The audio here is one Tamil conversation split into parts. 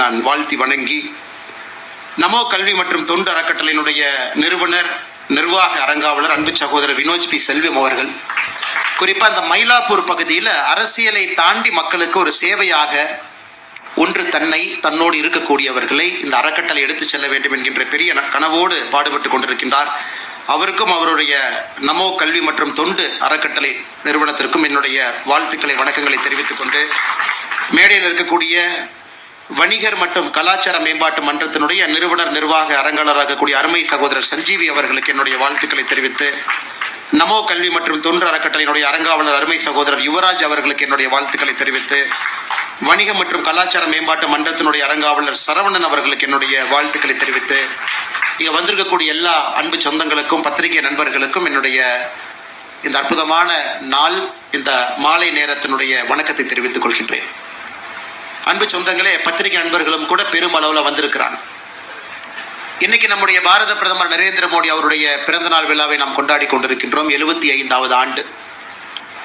நான் வாழ்த்தி வணங்கி, நமோ கல்வி மற்றும் தொண்டு அறக்கட்டளையினுடைய நிறுவனர், நிர்வாக அரங்காவலர் அன்பு சகோதரர் வினோஜ் பி செல்வம் அவர்கள், குறிப்பாக இந்த மயிலாப்பூர் பகுதியில் அரசியலை தாண்டி மக்களுக்கு ஒரு சேவையாக ஒன்று தன்னோடு இருக்கக்கூடியவர்களை இந்த அறக்கட்டளை எடுத்துச் செல்ல வேண்டும் என்கின்ற பெரிய கனவோடு பாடுபட்டு கொண்டிருக்கின்றார். அவருக்கும் அவருடைய நமோ கல்வி மற்றும் தொண்டு அறக்கட்டளை நிறுவனத்திற்கும் என்னுடைய வாழ்த்துக்களை, வணக்கங்களை தெரிவித்துக் கொண்டு, மேடையில் இருக்கக்கூடிய வணிகர் மற்றும் கலாச்சார மேம்பாட்டு மன்றத்தினுடைய நிறுவனர், நிர்வாக அரங்காளராக கூடிய அருமை சகோதரர் சஞ்சீவி அவர்களுக்கு என்னுடைய வாழ்த்துக்களை தெரிவித்து, நமோ கல்வி மற்றும் தொண்டு அறக்கட்டளையினுடைய அரங்காவலர் அருமை சகோதரர் யுவராஜ் அவர்களுக்கு என்னுடைய வாழ்த்துக்களை தெரிவித்து, வணிக மற்றும் கலாச்சார மேம்பாட்டு மன்றத்தினுடைய அரங்காவலர் சரவணன் அவர்களுக்கு என்னுடைய வாழ்த்துக்களை தெரிவித்து, இங்கே வந்திருக்கக்கூடிய எல்லா அன்பு சொந்தங்களுக்கும் பத்திரிகை நண்பர்களுக்கும் என்னுடைய இந்த அற்புதமான நாள், இந்த மாலை நேரத்தினுடைய வணக்கத்தை தெரிவித்துக் கொள்கின்றேன். அன்பு சொந்தங்களே, பத்திரிகை நண்பர்களும் கூட பெருமளவில் வந்திருக்கிறாங்க. இன்னைக்கு நம்முடைய பாரத பிரதமர் நரேந்திர மோடி அவருடைய பிறந்தநாள் விழாவை நாம் கொண்டாடி கொண்டிருக்கின்றோம், 75வது ஆண்டு.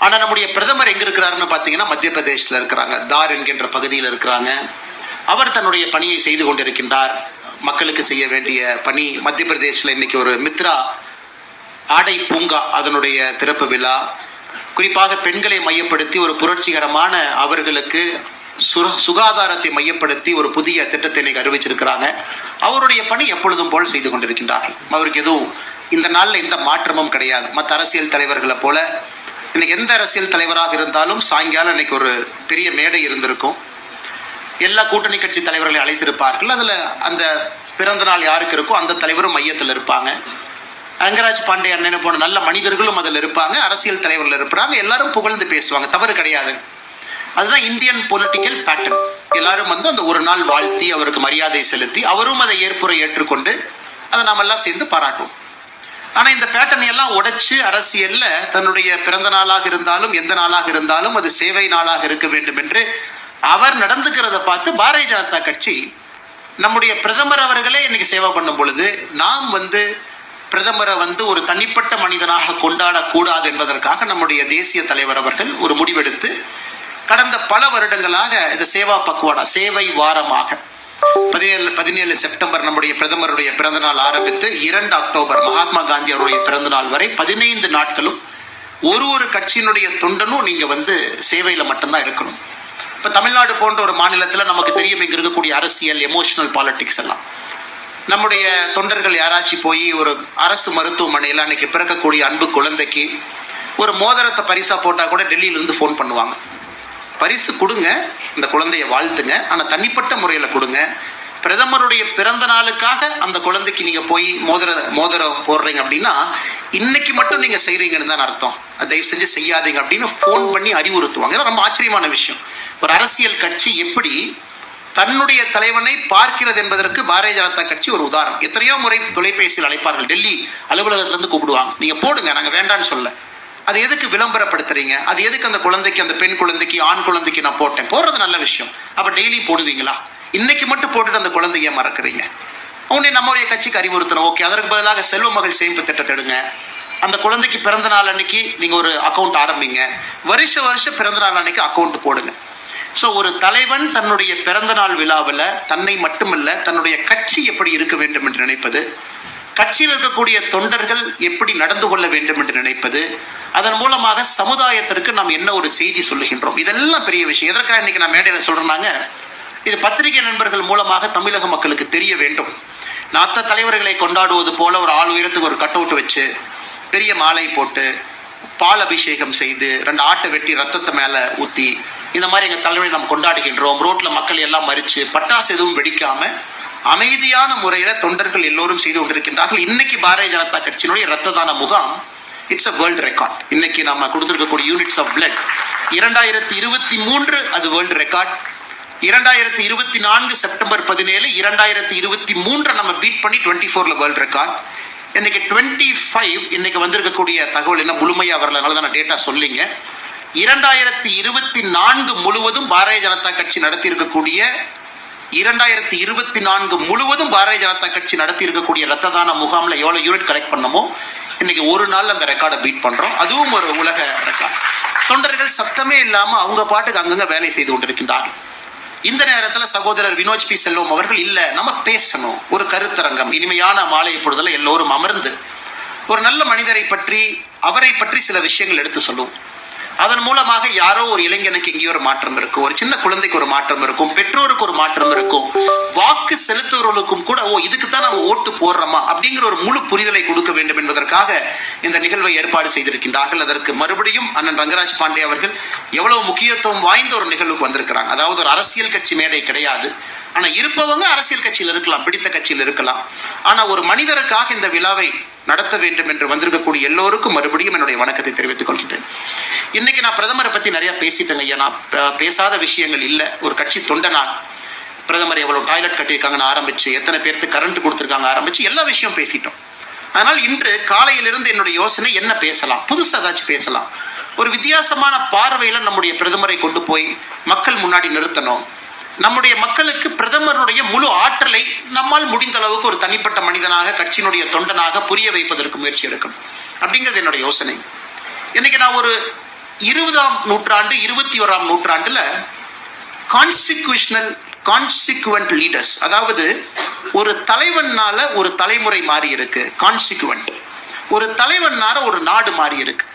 ஆனால் நம்முடைய பிரதமர் எங்க இருக்கிறாருன்னு பார்த்தீங்கன்னா மத்திய பிரதேசத்தில் இருக்கிறாங்க, தார் என்கின்ற பகுதியில் இருக்கிறாங்க. அவர் தன்னுடைய பணியை செய்து கொண்டிருக்கின்றார், மக்களுக்கு செய்ய வேண்டிய பணி. மத்திய பிரதேசத்தில் இன்னைக்கு ஒரு மித்ரா ஆடை பூங்கா அதனுடைய திறப்பு விழா, குறிப்பாக பெண்களை மையப்படுத்தி ஒரு புரட்சிகரமான அவர்களுக்கு சுகாதாரத்தை மையப்படுத்தி ஒரு புதிய திட்டத்தை இன்னைக்கு அறிவிச்சிருக்கிறாங்க. அவருடைய பணி எப்பொழுதும் போல் செய்து கொண்டிருக்கின்றார்கள். அவருக்கு எதுவும் இந்த நாளில் எந்த மாற்றமும் கிடையாது. மற்ற அரசியல் தலைவர்களை போல இன்னைக்கு எந்த அரசியல் தலைவராக இருந்தாலும் சாயங்காலம் இன்னைக்கு ஒரு பெரிய மேடை இருந்திருக்கும், எல்லா கூட்டணி கட்சி தலைவர்களை அழைத்திருப்பார்கள். அதில் அந்த பிறந்த நாள் யாருக்கு இருக்கோ அந்த தலைவரும் மையத்தில் இருப்பாங்க. ரங்கராஜ் பாண்டே அண்ணன் போன நல்ல மனிதர்களும் அதில் இருப்பாங்க, அரசியல் தலைவர்கள் இருப்பாங்க, எல்லாரும் புகழ்ந்து பேசுவாங்க, தவறு கிடையாது. அதுதான் இந்தியன் பொலிட்டிக்கல் பேட்டர்ன். எல்லாரும் அந்த ஒரு நாள் வாழ்த்தி அவருக்கு மரியாதை செலுத்தி அவரும் அதை ஏற்றுக்கொண்டு அதை நாம் எல்லாம் சேர்ந்து பாராட்டுவோம். ஆனால் இந்த பேட்டர்ன் எல்லாம் உடைச்சு அரசியல்ல தன்னுடைய பிறந்த நாளாக இருந்தாலும் எந்த நாளாக இருந்தாலும் அது சேவை நாளாக இருக்க வேண்டும் என்று அவர் நடந்துக்கிறத பார்த்து பாரதிய ஜனதா கட்சி நம்முடைய பிரதமர் அவர்களே இன்னைக்கு சேவை பண்ணும் பொழுது நாம் பிரதமரை ஒரு தனிப்பட்ட மனிதனாக கொண்டாடக்கூடாது என்பதற்காக நம்முடைய தேசிய தலைவர் அவர்கள் ஒரு முடிவெடுத்து கடந்த பல வருடங்களாக இந்த சேவா பக்வாடா, சேவை வாரமாக 17 செப்டம்பர் நம்முடைய பிரதமருடைய பிறந்த நாள் ஆரம்பித்து 2 அக்டோபர் மகாத்மா காந்தி அவருடைய பிறந்த நாள் வரை 15 நாட்களும் ஒரு கட்சியினுடைய தொண்டனும் நீங்க சேவையில மட்டும்தான் இருக்கணும். இப்ப தமிழ்நாடு போன்ற ஒரு மாநிலத்தில் நமக்கு தெரியும், இங்க இருக்கக்கூடிய அரசியல், எமோஷனல் பாலிடிக்ஸ் எல்லாம். நம்முடைய தொண்டர்கள் யாராச்சும் போய் ஒரு அரசு மருத்துவமனையில் அன்னைக்கு பிறக்கக்கூடிய அன்பு குழந்தைக்கு ஒரு மோதிரத்தை பரிசா போட்டா கூட டெல்லியிலிருந்து ஃபோன் பண்ணுவாங்க. பரிசு கொடுங்க, இந்த குழந்தைய வாழ்த்துங்க, ஆனால் தனிப்பட்ட முறையில் கொடுங்க. பிரதமருடைய பிறந்த நாளுக்காக அந்த குழந்தைக்கு நீங்க போய் மோதிரம் போடுறீங்க அப்படின்னா இன்னைக்கு மட்டும் நீங்க செய்றீங்கன்னு தான் அர்த்தம். தயவு செஞ்சு செய்யாதீங்க அப்படின்னு ஃபோன் பண்ணி அறிவுறுத்துவாங்க. இதெல்லாம் ரொம்ப ஆச்சரியமான விஷயம். ஒரு அரசியல் கட்சி எப்படி தன்னுடைய தலைவனை பார்க்கிறது என்பதற்கு பாரதிய ஜனதா கட்சி ஒரு உதாரணம். எத்தனையோ முறை தொலைபேசியில் அழைப்பார்கள், டெல்லி அலுவலகத்திலிருந்து கூப்பிடுவாங்க, நீங்க போடுங்க, நாங்கள் வேண்டான்னு சொல்ல. அது எதுக்கு விளம்பரப்படுத்துறீங்க? அது எதுக்கு அந்த குழந்தைக்கு, அந்த பெண் குழந்தைக்கு, ஆண் குழந்தைக்கு நான் போட்டேன், போடுறது நல்ல விஷயம். அப்ப டெய்லி போடுவீங்களா? இன்னைக்கு மட்டும் போட்டுட்டு அந்த குழந்தைய மறக்கிறீங்க. உடனே நம்முடைய கட்சிக்கு அறிவுறுத்தணும், ஓகே, அதற்கு பதிலாக செல்வ மகள் சேமிப்பு திட்டத்தை எடுங்க, அந்த குழந்தைக்கு பிறந்த நாள் அன்னைக்கு நீங்க ஒரு அக்கௌண்ட் ஆரம்பிங்க, வருஷம் பிறந்த நாள் அன்னைக்கு அக்கௌண்ட் போடுங்க. ஸோ ஒரு தலைவன் தன்னுடைய பிறந்த நாள் விழாவில் தன்னை மட்டுமல்ல தன்னுடைய கட்சி எப்படி இருக்க வேண்டும் என்று நினைப்பது, கட்சியில் இருக்கக்கூடிய தொண்டர்கள் எப்படி நடந்து கொள்ள வேண்டும் என்று நினைப்பது, அதன் மூலமாக சமுதாயத்திற்கு நாம் என்ன ஒரு செய்தி சொல்லுகின்றோம், இதெல்லாம் பெரிய விஷயம். எதற்காக இன்னைக்கு நான் மேடையில் சொல்றேன்னாங்க, இது பத்திரிகை நண்பர்கள் மூலமாக தமிழக மக்களுக்கு தெரிய வேண்டும். மற்ற தலைவர்களை கொண்டாடுவது போல ஒரு ஆள் உயரத்துக்கு ஒரு கட் அவுட் வச்சு பெரிய மாலை போட்டு பால் அபிஷேகம் செய்து 2 ஆட்டை வெட்டி ரத்தத்தை மேல ஊத்தி இந்த மாதிரி எங்க தலைவரை நாம் கொண்டாடுகின்றோம். ரோட்ல மக்கள் எல்லாம் மறிச்சு பட்டாசு எதுவும் வெடிக்காம அமைதியான முறையில தொண்டர்கள் எல்லோரும் செய்து கொண்டிருக்கின்றார்கள். இன்னைக்கு பாரதிய ஜனதா கட்சியினுடைய ரத்த தான முகாம், இட்ஸ் அ வேர்ல்டு ரெக்கார்ட். இன்னைக்கு நம்ம கொடுத்திருக்கக்கூடிய யூனிட்ஸ் ஆஃப் பிளட் 2023 அது வேர்ல்டு ரெக்கார்ட். 2024 செப்டம்பர் 17, 2023 நம்ம பீட் பண்ணி 24ல வேர்ல்டு ரெக்கார்ட். இன்னைக்கு 25 இன்னைக்கு வந்திருக்கக்கூடிய தகவல் என்ன முழுமையா வரல, அதனால தான் நான் டேட்டா சொல்லிங்க. 2024 முழுவதும் பாரதிய ஜனதா கட்சி நடத்தி இருக்கக்கூடிய 2024 முழுவதும் பாரதிய ஜனதா கட்சி நடத்தி இருக்கக்கூடிய ரத்த தான முகாம்ல எவ்வளவு யூனிட் கலெக்ட் பண்ணமோ இன்னைக்கு ஒரு நாள் அந்த ரெக்கார்டை பீட் பண்றோம். அதுவும் ஒரு உலக ரெக்கார்ட். தொண்டர்கள் சத்தமே இல்லாம அவங்க பாட்டுக்கு அங்கங்க வேலை செய்து கொண்டிருக்கின்றார்கள். இந்த நேரத்தில் சகோதரர் வினோஜ் பி செல்வம் அவர்கள் இல்ல நம்ம பேசணும், ஒரு கருத்தரங்கம், இனிமையான மாலை பொழுதுல எல்லோரும் அமர்ந்து ஒரு நல்ல மனிதரை பற்றி அவரை பற்றி சில விஷயங்கள் எடுத்து சொல்லுவோம். அதன் மூலமாக யாரோ ஒரு இளைஞனுக்கு இங்கே ஒரு மாற்றம் இருக்கும், ஒரு சின்ன குழந்தைக்கு ஒரு மாற்றம் இருக்கும், பெற்றோருக்கு ஒரு மாற்றம் இருக்கும், வாக்கு செலுத்துவர்களுக்கும் கூட இதுக்கு தான் நம்ம ஓட்டு போடுறோமா அப்படிங்கிற ஒரு முழு புரிதலை கொடுக்க வேண்டும் என்பதற்காக இந்த நிகழ்வை ஏற்பாடு செய்திருக்கின்றார்கள். அதற்கு மறுபடியும் அண்ணன் ரங்கராஜ் பாண்டே அவர்கள் எவ்வளவு முக்கியத்துவம் வாய்ந்த ஒரு நிகழ்வுக்கு வந்திருக்கிறாங்க. அதாவது ஒரு அரசியல் கட்சி மேடை கிடையாது, ஆனா இருப்பவங்க அரசியல் கட்சியில் இருக்கலாம், பிடித்த கட்சியில் இருக்கலாம், ஆனா ஒரு மனிதருக்காக இந்த விழாவை நடத்த வேண்டும் என்று வந்திருக்கக்கூடிய எல்லோருக்கும் மறுபடியும் என்னுடைய வணக்கத்தை தெரிவித்துக் கொள்கிறேன். இன்னைக்கு நான் பிரதமரை பத்தி நிறைய பேசிட்டேங்க ஐயா. நான் பேசாத விஷயங்கள் இல்லை. ஒரு கட்சி தொண்டனா பிரதமர் எவ்வளவு டாய்லெட் கட்டியிருக்காங்கன்னு ஆரம்பிச்சு, எத்தனை பேருக்கு கரண்ட் கொடுத்துருக்காங்க ஆரம்பிச்சு எல்லா விஷயம் பேசிட்டோம். அதனால் இன்று காலையிலிருந்து என்னுடைய யோசனை என்ன பேசலாம், புதுசா ஏதாச்சும் பேசலாம், ஒரு வித்தியாசமான பார்வையில நம்முடைய பிரதமரை கொண்டு போய் மக்கள் முன்னாடி நிறுத்தணும். நம்முடைய மக்களுக்கு பிரதமருடைய முழு ஆற்றலை நம்மால் முடிந்த அளவுக்கு ஒரு தனிப்பட்ட மனிதனாக, கட்சியினுடைய தொண்டனாக புரிய வைப்பதற்கு முயற்சி எடுக்கணும் அப்படிங்கிறது என்னுடைய யோசனை. இன்னைக்கு நான் ஒரு 20ஆம் நூற்றாண்டு 21ஆம் நூற்றாண்டுல கான்சிக்வெண்ட் லீடர்ஸ், அதாவது ஒரு தலைவனால ஒரு தலைமுறை மாறி இருக்கு. கான்சிக்வெண்ட், ஒரு தலைவனால ஒரு நாடு மாறி இருக்கு,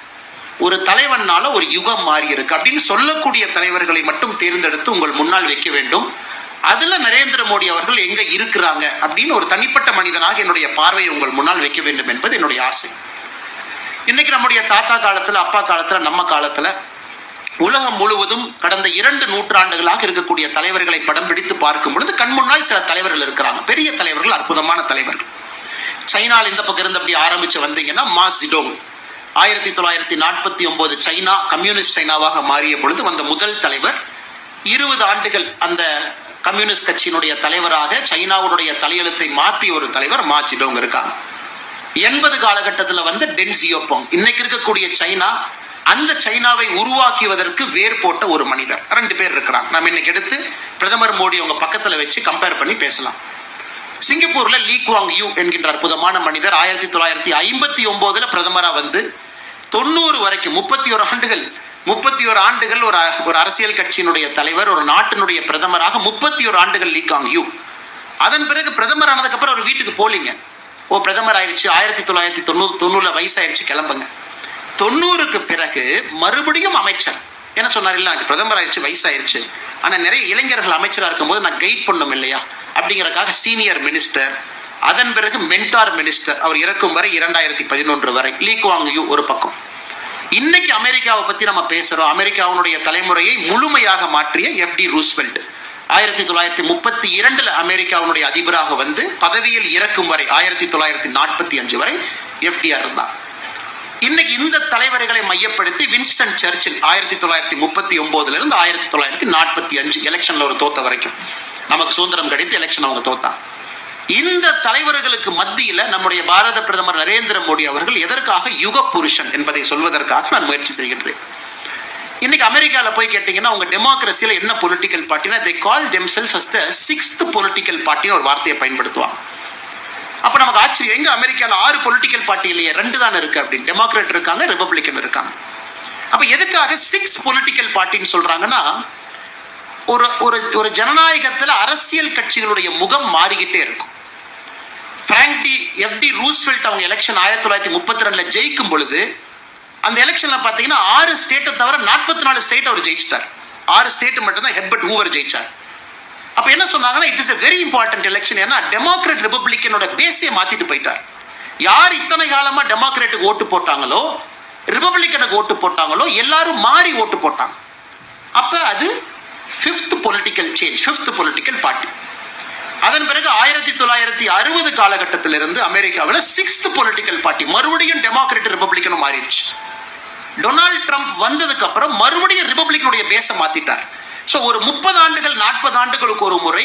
ஒரு தலைவனால ஒரு யுகம் மாறி இருக்கு அப்படின்னு சொல்லக்கூடிய தலைவர்களை மட்டும் தேர்ந்தெடுத்து உங்கள் முன்னால் வைக்க வேண்டும். அதுல நரேந்திர மோடி அவர்கள் எங்க இருக்கிறாங்க அப்படின்னு ஒரு தனிப்பட்ட மனிதனாக என்னுடைய பார்வையை உங்கள் முன்னால் வைக்க வேண்டும் என்பது என்னுடைய ஆசை. இன்னைக்கு நம்முடைய தாத்தா காலத்துல, அப்பா காலத்துல, நம்ம காலத்துல உலகம் முழுவதும் கடந்த 2 நூற்றாண்டுகளாக இருக்கக்கூடிய தலைவர்களை படம் பிடித்து பார்க்கும் பொழுது கண் முன்னால் சில தலைவர்கள் இருக்கிறாங்க, பெரிய தலைவர்கள், அற்புதமான தலைவர்கள். சைனால இந்த பக்கம் இருந்து அப்படி ஆரம்பிச்சு வந்தீங்கன்னா மா ஜெடோங் 1949 சைனா கம்யூனிஸ்ட் சைனாவாக மாறிய பொழுது வந்த முதல் தலைவர். 20 ஆண்டுகள் அந்த கம்யூனிஸ்ட் கட்சியினுடைய தலைவராக சைனாவுடைய தலையெழுத்தை மாற்றிய ஒரு தலைவர் மா ஜெடோங் இருக்காங்க. 80 காலகட்டத்தில் வந்து டென் சியோபாங், இன்னைக்கு இருக்கக்கூடிய சைனா, அந்த சைனாவை உருவாக்குவதற்கு வேர் போட்ட ஒரு மனிதர். 2 பேர் இருக்கிறாங்க. நம்ம இன்னைக்கு எடுத்து பிரதமர் மோடி உங்க பக்கத்துல வச்சு கம்பேர் பண்ணி பேசலாம். சிங்கப்பூர்ல லீ குவாங் யூ என்கின்ற அற்புதமான மனிதர் 1959 பிரதமரா வந்து 90 வரைக்கும் 31 ஆண்டுகள் ஒரு அரசியல் கட்சியினுடைய தலைவர், ஒரு நாட்டினுடைய பிரதமராக 31 ஆண்டுகள் லீ குவாங் யூ. அதன் பிறகு பிரதமர் ஆனதுக்கு அப்புறம் ஒரு வீட்டுக்கு போலீங்க, பிரதமர் ஆயிடுச்சு, 1990 வயசாயிருச்சு, கிளம்புங்க. 90க்கு பிறகு மறுபடியும் அமைச்சர் என்ன சொன்னார், இல்லை எனக்கு பிரதமர் ஆயிடுச்சு, வயசாயிருச்சு, ஆனால் நிறைய இளைஞர்கள் அமைச்சராக இருக்கும்போது நான் கைட் பண்ணும் இல்லையா அப்படிங்கிறக்காக சீனியர் மினிஸ்டர், அதன் பிறகு மென்டார் மினிஸ்டர், அவர் இறக்கும் வரை 2011 வரை லீ குவாங் யூ ஒரு பக்கம். இன்னைக்கு அமெரிக்காவை பத்தி நம்ம பேசுறோம். அமெரிக்காவுடைய தலைமுறையை முழுமையாக மாற்றிய FD ரூஸ்வெல்ட் 1932 அமெரிக்காவுடைய அதிபராக வந்து பதவியில் இறக்கும் வரை 1945 வரை FDR இருந்தார். இன்னைக்கு இந்த தலைவர்களை மையப்படுத்தி வின்ஸ்டன் சர்ச்சில் 1939 இருந்து 1945 எலெக்ஷன்ல ஒரு தோத்த வரைக்கும், நமக்கு சுதந்திரம் கிடைத்து எலெக்ஷன் அவங்க தோத்தாங்க. இந்த தலைவர்களுக்கு மத்தியில நம்முடைய பாரத பிரதமர் நரேந்திர மோடி அவர்கள் எதற்காக யுக புருஷன் என்பதை சொல்வதற்காக நான் முயற்சி செய்கின்றேன். இன்னைக்கு அமெரிக்கால போய் கேட்டீங்கன்னா உங்க டெமோக்ரஸியில என்ன பொலிட்டிக்கல் பார்ட்டினா they call themselves as the 6th political பார்ட்டின்னு ஒரு வார்த்தையை பயன்படுத்துவாங்க. அப்ப நமக்கு ஆச்சரியம், எங்க அமெரிக்கால 6 பொலிட்டிக்கல் பார்ட்டி இல்லையே, 2 தான் இருக்கு அப்படின்னு. டெமோக்ராட் இருக்காங்க, ரிபப்ளிகன் இருக்காங்க. அப்ப எதுக்காக 6 பொலிட்டிக்கல் பார்ட்டின்னு சொல்றாங்கன்னா, ஒரு ஜனநாயகத்துல அரசியல் கட்சிகளுடைய முகம் மாறிக்கிட்டே இருக்கும். FD ரூஸ்வெல்ட் அவங்க எலெக்ஷன் 1932 ஜெயிக்கும் பொழுது அந்த எலெக்ஷன்ல பாத்தீங்கன்னா 6 ஸ்டேட்டை தவிர 44 ஸ்டேட் அவர் ஜெயிச்சிட்டார். 6 ஸ்டேட் மட்டும் தான் ஹெர்பர்ட் ஹூவர் ஜெயிச்சார். அப்ப என்ன சொன்னாங்கன்னா, it is a very important election. ஏன்னா டெமோக்ராட் ரிபப்ளிக்கனோட பேஸே மாத்திட்டு போயிட்டார். யார் இத்தனை காலமா டெமோக்ராட்டுக்கு ஓட்டு போட்டாங்களோ, ரிபப்ளிக்கனுக்கு ஓட்டு போட்டாங்களோ, எல்லாரும் மாறி ஓட்டு போட்டாங்க. அப்ப அது 5th political change, 5th political party. அதன் பிறகு 1960 காலகட்டத்திலிருந்து அமெரிக்காவில் 6th பொலிட்டிக்கல் பார்ட்டி, மறுபடியும் டெமோக்ராட் ரிபப்ளிக்கனும் மாறிடுச்சு. டொனால்ட் ட்ரம்ப் வந்ததுக்கு அப்புறம் மறுபடியும் ரிபப்ளிக்கனுடைய பேஸை மாத்திட்டார். ஸோ ஒரு 30 ஆண்டுகள் 40 ஆண்டுகளுக்கு ஒரு முறை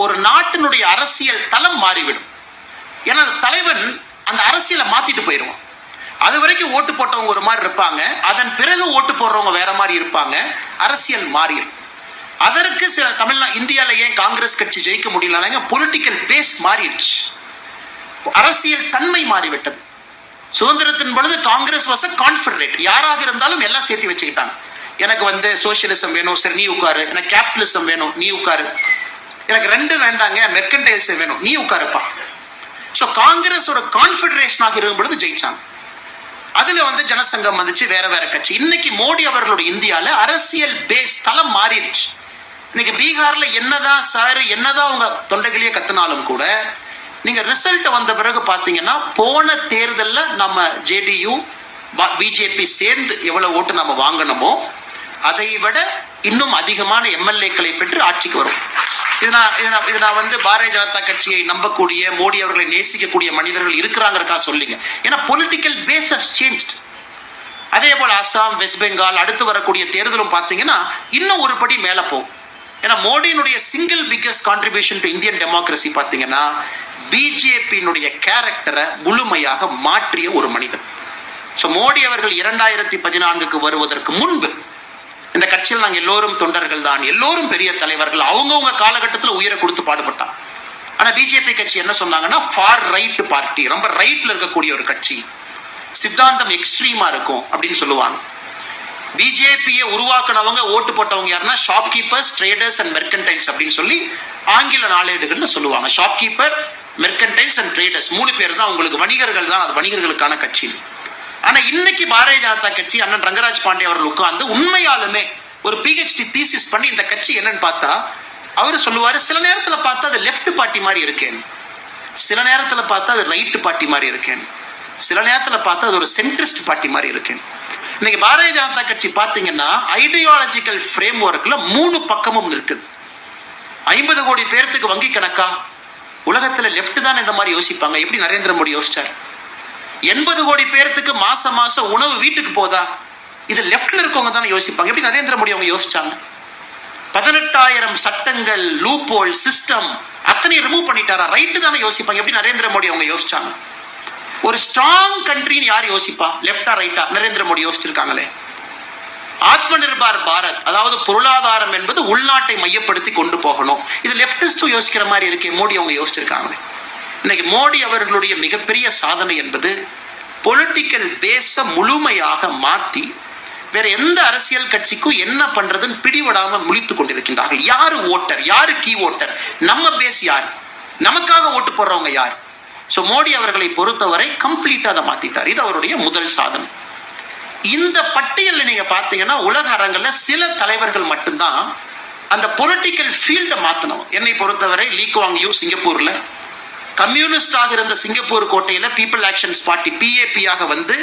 ஒரு நாட்டினுடைய அரசியல் தளம் மாறிவிடும். ஏன்னா தலைவன் அந்த அரசியலை மாத்திட்டு போயிடுவான். அது வரைக்கும் ஓட்டு போட்டவங்க ஒரு மாதிரி இருப்பாங்க, அதன் பிறகு ஓட்டு போடுறவங்க வேற மாதிரி இருப்பாங்க, அரசியல் மாறிடும். அதற்கு சில இந்தியால ஏன் காங்கிரஸ் கட்சி ஜெயிக்க முடியல, பொலிட்டிக்கல் பேஸ் மாறிடுச்சு, அரசியல் தன்மை மாறிவிட்டது. சுதந்திரத்தின் பொழுது காங்கிரஸ் வாஸ் a confederate, யாராக இருந்தாலும் எல்லாம் சேர்த்து வச்சுக்கிட்டாங்க. எனக்கு வந்து சோசியலிசம் வேணும், சரி நீ உட்காரு. எனக்கு கேபிட்டலிசம் வேணும், நீ உட்காரு. எனக்கு ரெண்டு வேண்டாங்க, மெர்கன்டைல்ஸ் வேணும், நீ உட்காருப்பா. ஸோ காங்கிரஸ் ஒரு கான்ஃபெடரேஷனாக இருக்கும் பொழுது ஜெயிச்சாங்க. அதுல வந்து ஜனசங்கம் வந்துச்சு, வேற வேற கட்சி. இன்னைக்கு மோடி அவர்களுடைய இந்தியால அரசியல் பேஸ் தளம் மாறிடுச்சு. இன்னைக்கு பீகார்ல என்னதான் சார் என்னதான் அவங்க தொண்டைகளையே கத்தினாலும் கூட நீங்க ரிசல்ட் வந்த பிறகு பாத்தீங்கன்னா போன தேர்தல்ல நம்ம ஜேடியு பிஜேபி சேர்ந்து எவ்வளவு ஓட்டு நம்ம வாங்கணுமோ அதை விட இன்னும் அதிகமான எம்எல்ஏக்களை பெற்று ஆட்சிக்கு வரும். இது நான் வந்து பாரதிய ஜனதா கட்சியை நம்பக்கூடிய, மோடி அவர்களை நேசிக்கக்கூடிய மனிதர்கள் இருக்கிறாங்க சொல்லிங்க. ஏன்னா பொலிட்டிக்கல் பேஸ் ஹஸ் சேஞ்ச்ட். அதே போல அசாம், வெஸ்ட் பெங்கால், அடுத்து வரக்கூடிய தேர்தலும் பார்த்தீங்கன்னா இன்னும் ஒரு படி மேல போகும். ஏன்னா மோடியினுடைய single biggest contribution to Indian democracy பார்த்தீங்கன்னா பிஜேபியினுடைய கேரக்டரை முழுமையாக மாற்றிய ஒரு மனிதன். ஸோ மோடி அவர்கள் 2014க்கு வருவதற்கு முன்பு இந்த கட்சியில் நாங்கள் எல்லோரும் தொண்டர்கள் தான், எல்லோரும் பெரிய தலைவர்கள், அவங்கவுங்க காலகட்டத்தில் உயிரை கொடுத்து பாடுபட்டான். ஆனால் பிஜேபி கட்சி என்ன சொன்னாங்கன்னா ஃபார் ரைட் பார்ட்டி, ரொம்ப ரைட்ல இருக்கக்கூடிய ஒரு கட்சி, சித்தாந்தம் எக்ஸ்ட்ரீமா இருக்கும் அப்படின்னு சொல்லுவாங்க. பிஜேபியை உருவாக்குனவங்க ஓட்டு போட்டவங்க யாருன்னா ஷாப்கீப்பர்ஸ், ட்ரேடர்ஸ் அண்ட் மெர்கன்டைல்ஸ் அப்படின்னு சொல்லி ஆங்கில நாளேடுகள்னு சொல்லுவாங்க. ஷாப்கீப்பர், மெர்கன்டைல்ஸ் அண்ட் ட்ரேடர்ஸ் 3 பேர் தான் உங்களுக்கு வணிகர்கள் தான், அது வணிகர்களுக்கான கட்சி. ஆனா இன்னைக்கு பாரதிய ஜனதா கட்சி அண்ணன் ரங்கராஜ் பாண்டே அவர்கள் உட்கார்ந்து உண்மையாலுமே ஒரு பிஹெச்டி தீசிஸ் பண்ணி இந்த கட்சி என்னன்னு பார்த்தா அவர் சொல்லுவாரு, சில நேரத்துல பார்த்தா அது லெஃப்ட் பார்ட்டி மாதிரி இருக்கேன், சில நேரத்துல பார்த்தா அது ரைட் பார்ட்டி மாதிரி இருக்கேன், சில நேரத்துல பார்த்தா அது ஒரு சென்ட்ரிஸ்ட் பார்ட்டி மாதிரி இருக்கேன். இன்னைக்கு பாரதிய ஜனதா கட்சி பார்த்தீங்கன்னா ஐடியாலஜிக்கல் ஃப்ரேம் ஒர்க்ல 3 பக்கமும் இருக்குது. 50 கோடி பேர்த்துக்கு வங்கி கணக்கா? உலகத்துல லெஃப்ட் தான் இந்த மாதிரி யோசிப்பாங்க. எப்படி நரேந்திர மோடி யோசிச்சார்? 80 கோடி பேர்த்துக்கு மாசம் உணவு வீட்டுக்கு போதா? இது லெஃப்ட்ல இருக்கவங்க தானே யோசிப்பாங்க. எப்படி நரேந்திர மோடி அவங்க யோசிச்சாங்க? 18,000 சட்டங்கள், லூப்போல் சிஸ்டம் அத்தனை ரிமூவ் பண்ணிட்டாரா? ரைட்டு தானே யோசிப்பாங்க. எப்படி நரேந்திர மோடி அவங்க யோசிச்சாங்க? ஒரு ஸ்ட்ராங் கண்ட்ரின்னு யார் யோசிப்பா? லெஃப்டா ரைட்டா? நரேந்திர மோடி யோசிச்சிருக்காங்களே. ஆத்ம நிர்பார் பாரத், அதாவது பொருளாதாரம் என்பது உள்நாட்டை மையப்படுத்தி கொண்டு போகணும், இது லெப்டிஸ்டும் யோசிக்கிற மாதிரி இருக்கே, மோடி அவங்க யோசிச்சிருக்காங்களே. இன்னைக்கு மோடி அவர்களுடைய மிகப்பெரிய சாதனை என்பது பொலிட்டிக்கல் பேஸ முழுமையாக மாற்றி வேற எந்த அரசியல் கட்சிக்கும் என்ன பண்றதுன்னு பிடிபடாம முழித்து கொண்டிருக்கின்றார்கள். யாரு ஓட்டர், யாரு கீ ஓட்டர், நம்ம பேஸ் யார், நமக்காக ஓட்டு போடுறவங்க யார்? ஸோ மோடி அவர்களை பொறுத்தவரை கம்ப்ளீட்டா அதை மாத்திட்டார். இது அவருடைய முதல் சாதனை. இந்த பட்டியலில் நீங்க பார்த்தீங்கன்னா உலக அரங்கில் சில தலைவர்கள் மட்டும்தான் அந்த பொலிட்டிக்கல் ஃபீல்டை மாற்றணும். என்னை பொறுத்தவரை லீ குவாங் யூ சிங்கப்பூர்ல கம்யூனிஸ்டாக இருந்த சிங்கப்பூர் கோட்டையில பீப்புள் ஆக்ஷன்ஸ் பார்ட்டி பிஏபியாக வந்து